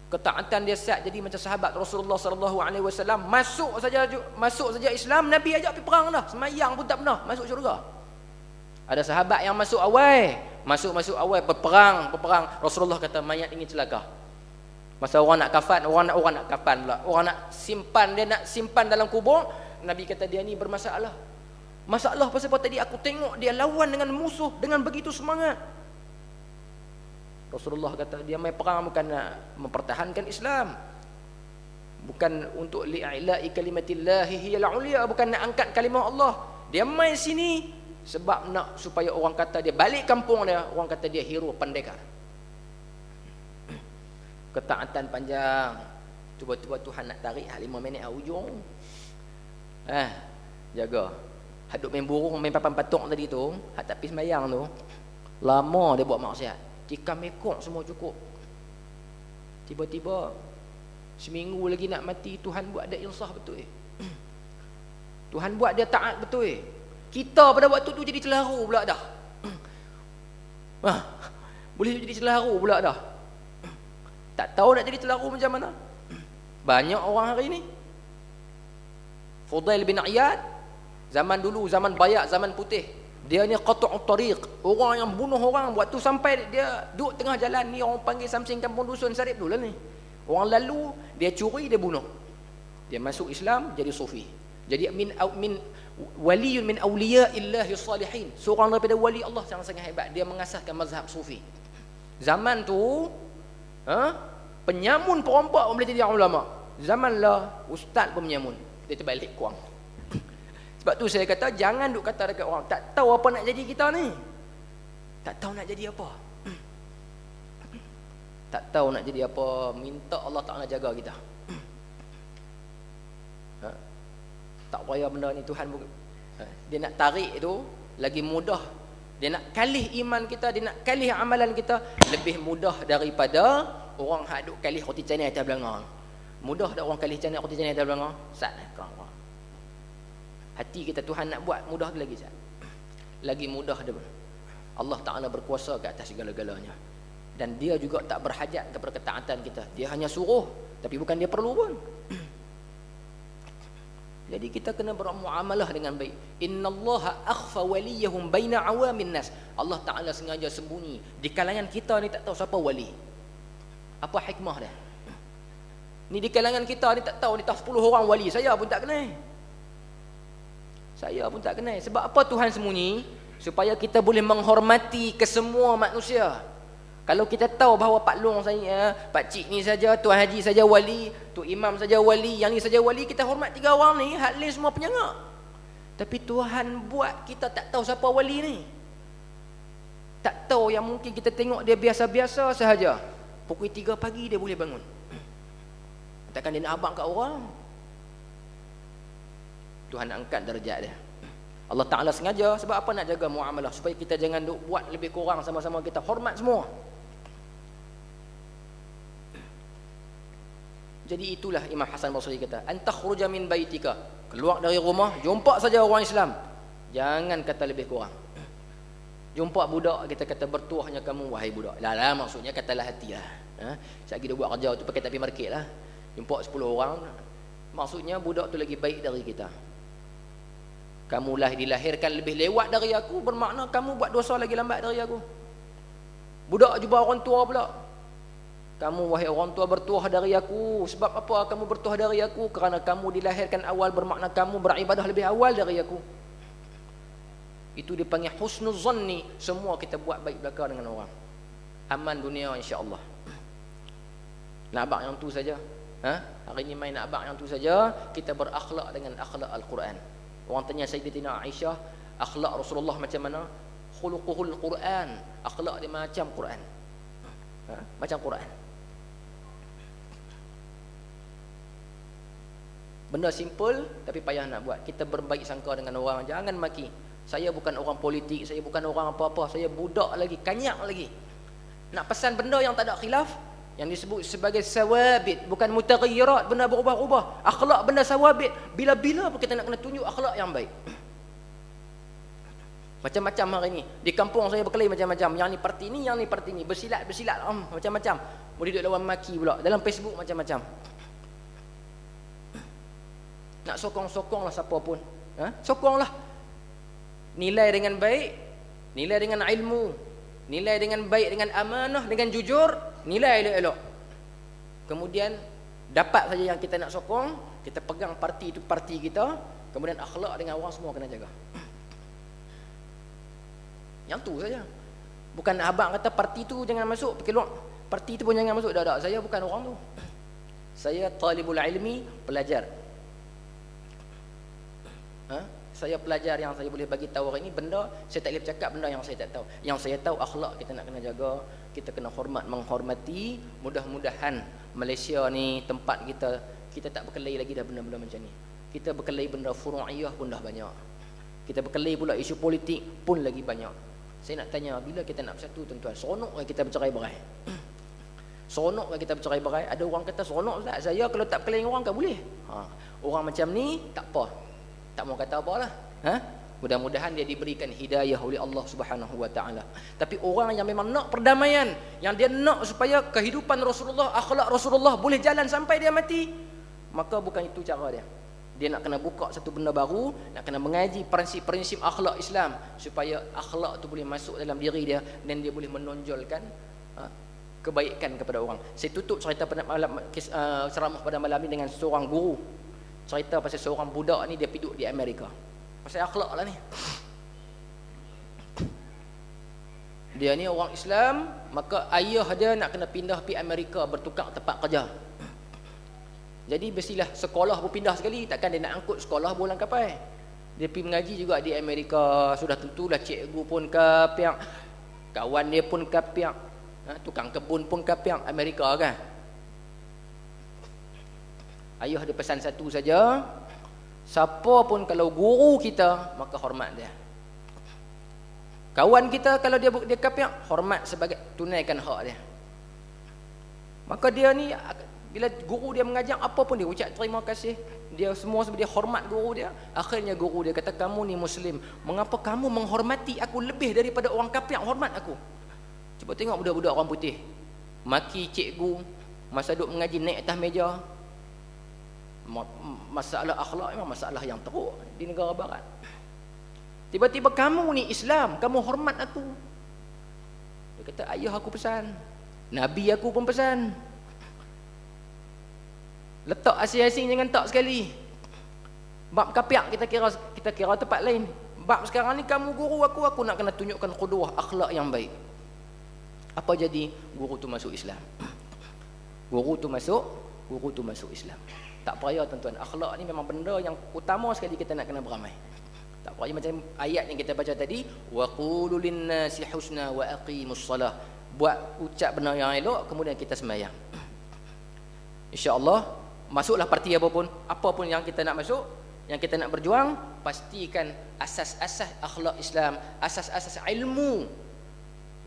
ketaatan dia siap jadi macam sahabat Rasulullah sallallahu alaihi wasallam. Masuk saja Islam, Nabi ajak pergi perang dah, semayang pun tak pernah, masuk syurga. Ada sahabat yang masuk awal, berperang. Rasulullah kata mayat ini celaka. Masa orang nak kafan, orang nak kafan pula, orang nak simpan dalam kubur, Nabi kata dia ni bermasalah. Masalah pasal apa? Tadi aku tengok dia lawan dengan musuh dengan begitu semangat. Rasulullah kata dia main perang bukan nak mempertahankan Islam, bukan untuk li'ila'i kalimatillahi hiyal ulia, bukan nak angkat kalimah Allah. Dia main sini sebab nak supaya orang kata dia balik kampung dia, orang kata dia hero pendekar. Ketaatan panjang. Cuba-cuba Tuhan nak tarik 5 minit ujung. Jaga. Haduk main burung, main papan patok tadi tu, hak tak pergi sembahyang tu, lama dia buat maksiat. Tikam ekor semua cukup. Tiba-tiba seminggu lagi nak mati, Tuhan buat dia insaf betul. Tuhan buat dia taat betul. Kita pada waktu tu jadi celaru pula dah. Boleh jadi celaru pula dah. Tak tahu nak jadi celaru macam mana. Banyak orang hari ni. Fudail bin Iyad, zaman dulu, zaman Bayak, zaman putih, Dia ni qat'ut tariq, orang yang bunuh orang. Waktu sampai dia duduk tengah jalan ni, orang panggil Samsing Kampung Dusun Sarip dulu lah ni. Orang lalu, dia curi, dia bunuh. Dia masuk Islam, jadi sufi. Jadi min waliyun min awliyaillahi salihin. Seorang daripada wali Allah sangat-sangat hebat. Dia mengasaskan mazhab sufi. Zaman tu, penyamun perompak boleh jadi ulama. Zaman lah ustaz pun menyamun. Dia terbalik kuang. Sebab tu saya kata, jangan duk kata dekat orang, tak tahu apa nak jadi kita ni. Tak tahu nak jadi apa. Tak tahu nak jadi apa, minta Allah Ta'ala jaga kita. Tak payah benda ni Tuhan. Dia nak tarik tu lagi mudah. Dia nak kalih iman kita, dia nak kalih amalan kita lebih mudah daripada orang hak duk kalih roti canai atas belanga. Mudah dak orang kalih canai roti canai atas belanga? Sat kau. Hati kita Tuhan nak buat mudah lagi sat. Lagi mudah dia. Allah Ta'ala berkuasa ke atas segala-galanya. Dan dia juga tak berhajat kepada ketaatan kita. Dia hanya suruh, tapi bukan dia perlu pun. Jadi kita kena bermuamalah dengan baik. Innallaha akhfa waliyahum baina awamin nas. Allah Ta'ala sengaja sembunyi. Di kalangan kita ni tak tahu siapa wali. Apa hikmah dia? Ni di kalangan kita ni tak tahu, ni tak 10 orang wali. Saya pun tak kenal. Saya pun tak kenal. Sebab apa Tuhan sembunyi? Supaya kita boleh menghormati kesemua manusia. Kalau kita tahu bahawa Pak Long saya, Pak Cik ni saja, Tuan Haji saja wali, Tu Imam saja wali, yang ni saja wali, kita hormat 3 orang ni, hak lain semua penyangak. Tapi Tuhan buat kita tak tahu siapa wali ni. Tak tahu, yang mungkin kita tengok dia biasa-biasa sahaja. Pukul 3 pagi dia boleh bangun. Takkan dia nak abang kat orang. Tuhan nak angkat darjat dia. Allah Ta'ala sengaja, sebab apa nak jaga muamalah, supaya kita jangan duk buat lebih kurang, sama-sama kita hormat semua. Jadi itulah Imam Hasan Basri kata, antakhruja min baitika, keluar dari rumah, jumpa saja orang Islam, jangan kata lebih kurang. Jumpa budak, kita kata bertuahnya kamu wahai budak. Lah maksudnya katalah hatilah. Sekali dia buat kerja tu pakai tapi market lah. Jumpa 10 orang, maksudnya budak tu lagi baik dari kita. Kamu lah dilahirkan lebih lewat dari aku, bermakna kamu buat dosa lagi lambat dari aku. Budak jumpa orang tua pula. Kamu wahai orang tua bertuah dari aku. Sebab apa kamu bertuah dari aku? Kerana kamu dilahirkan awal, bermakna kamu beribadah lebih awal dari aku. Itu dipanggil husnul zanni. Semua kita buat baik belaka dengan orang. Aman dunia insya-Allah. Nak abang yang tu saja. Hari ni main nak abang yang tu saja. Kita berakhlak dengan akhlak Al-Quran. Orang tanya Sayyidatina Aisyah, akhlak Rasulullah macam mana? Khuluquhul Quran. Akhlak dia macam Quran. Macam Quran. Benda simple tapi payah nak buat. Kita berbaik sangka dengan orang. Jangan maki. Saya bukan orang politik, saya bukan orang apa-apa, saya budak lagi, kanyak lagi. Nak pesan benda yang tak ada khilaf, yang disebut sebagai sawabit, bukan mutaghayyirat, benda berubah-ubah. Akhlak benda sawabit. Bila-bila pun kita nak kena tunjuk akhlak yang baik. Macam-macam hari ni. Di kampung saya berkelahi macam-macam. Yang ni parti ni, yang ni parti ni. Bersilat macam-macam. Boleh duduk lawan maki pula. Dalam Facebook macam-macam. Nak sokong-sokonglah siapa pun. Sokonglah. Nilai dengan baik, nilai dengan ilmu, nilai dengan baik, dengan amanah, dengan jujur, nilai elok-elok. Kemudian dapat saja yang kita nak sokong, kita pegang parti itu parti kita, kemudian akhlak dengan orang semua kena jaga. Yang tu saja. Bukan abang kata parti tu jangan masuk, keluar. Parti tu pun jangan masuk. Tak, saya bukan orang tu. Saya talibul ilmi, pelajar. Saya pelajar, yang saya boleh bagi tahu hari ini benda, saya tak boleh bercakap benda yang saya tak tahu. Yang saya tahu akhlak kita nak kena jaga, kita kena hormat, menghormati. Mudah-mudahan Malaysia ni tempat kita tak berkelahi lagi dah benda-benda macam ni. Kita berkelahi benda furu'iyah pun dah banyak. Kita berkelahi pula isu politik pun lagi banyak. Saya nak tanya, bila kita nak bersatu tuan-tuan? Seronok kita bercerai-berai? Seronok kita bercerai-berai? Ada orang kata seronok Ustaz, saya kalau tak berkelahi dengan orang kan boleh. Orang macam ni tak apa. Tak mau kata apalah. Mudah-mudahan dia diberikan hidayah oleh Allah Subhanahu wa taala. Tapi orang yang memang nak perdamaian, yang dia nak supaya kehidupan Rasulullah, akhlak Rasulullah boleh jalan sampai dia mati, maka bukan itu cara dia. Dia nak kena buka satu benda baru, nak kena mengaji prinsip-prinsip akhlak Islam supaya akhlak tu boleh masuk dalam diri dia dan dia boleh menonjolkan kebaikan kepada orang. Saya tutup cerita pada malam ceramah pada malam ni dengan seorang guru. Cerita pasal seorang budak ni, dia duduk di Amerika. Pasal akhlak lah ni. Dia ni orang Islam, maka ayah dia nak kena pindah pergi Amerika bertukar tempat kerja. Jadi mestilah sekolah pun pindah sekali, takkan dia nak angkut sekolah bolang kapal. Dia pergi mengaji juga di Amerika, sudah tentulah cikgu pun kapiak, kawan dia pun kapiak, tukang kebun pun kapiak, Amerika kan. Ayah dia pesan satu saja, siapa pun kalau guru kita, maka hormat dia. Kawan kita kalau dia kapiak, hormat sebagai tunaikan hak dia. Maka dia ni bila guru dia mengajar apa pun dia ucap terima kasih. Dia semua dia hormat guru dia. Akhirnya guru dia kata, kamu ni Muslim, mengapa kamu menghormati aku lebih daripada orang kapiak hormat aku? Cuba tengok budak-budak orang putih maki cikgu masa duduk mengaji naik atas meja. Masalah akhlak memang masalah yang teruk di negara barat. Tiba-tiba kamu ni Islam, kamu hormat aku. Dia kata, ayah aku pesan, Nabi aku pun pesan. Letak asing-asing jangan tak sekali. Bab kapiak kita kira tempat lain. Bab sekarang ni kamu guru aku nak kena tunjukkan qudwah akhlak yang baik. Apa jadi? Guru tu masuk Islam. Guru tu masuk Islam. Tak payah tuan-tuan, akhlak ni memang benda yang utama sekali kita nak kena beramal. Tak payah macam ayat yang kita baca tadi, wa qulu lin-nasi husna wa aqimus salah. Buat ucap benda yang elok, kemudian kita sembahyang. Insya-Allah masuklah parti apa pun yang kita nak masuk, yang kita nak berjuang, pastikan asas-asas akhlak Islam, asas-asas ilmu,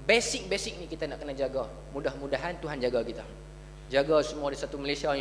basic ni kita nak kena jaga. Mudah-mudahan Tuhan jaga kita. Jaga semua di satu Malaysia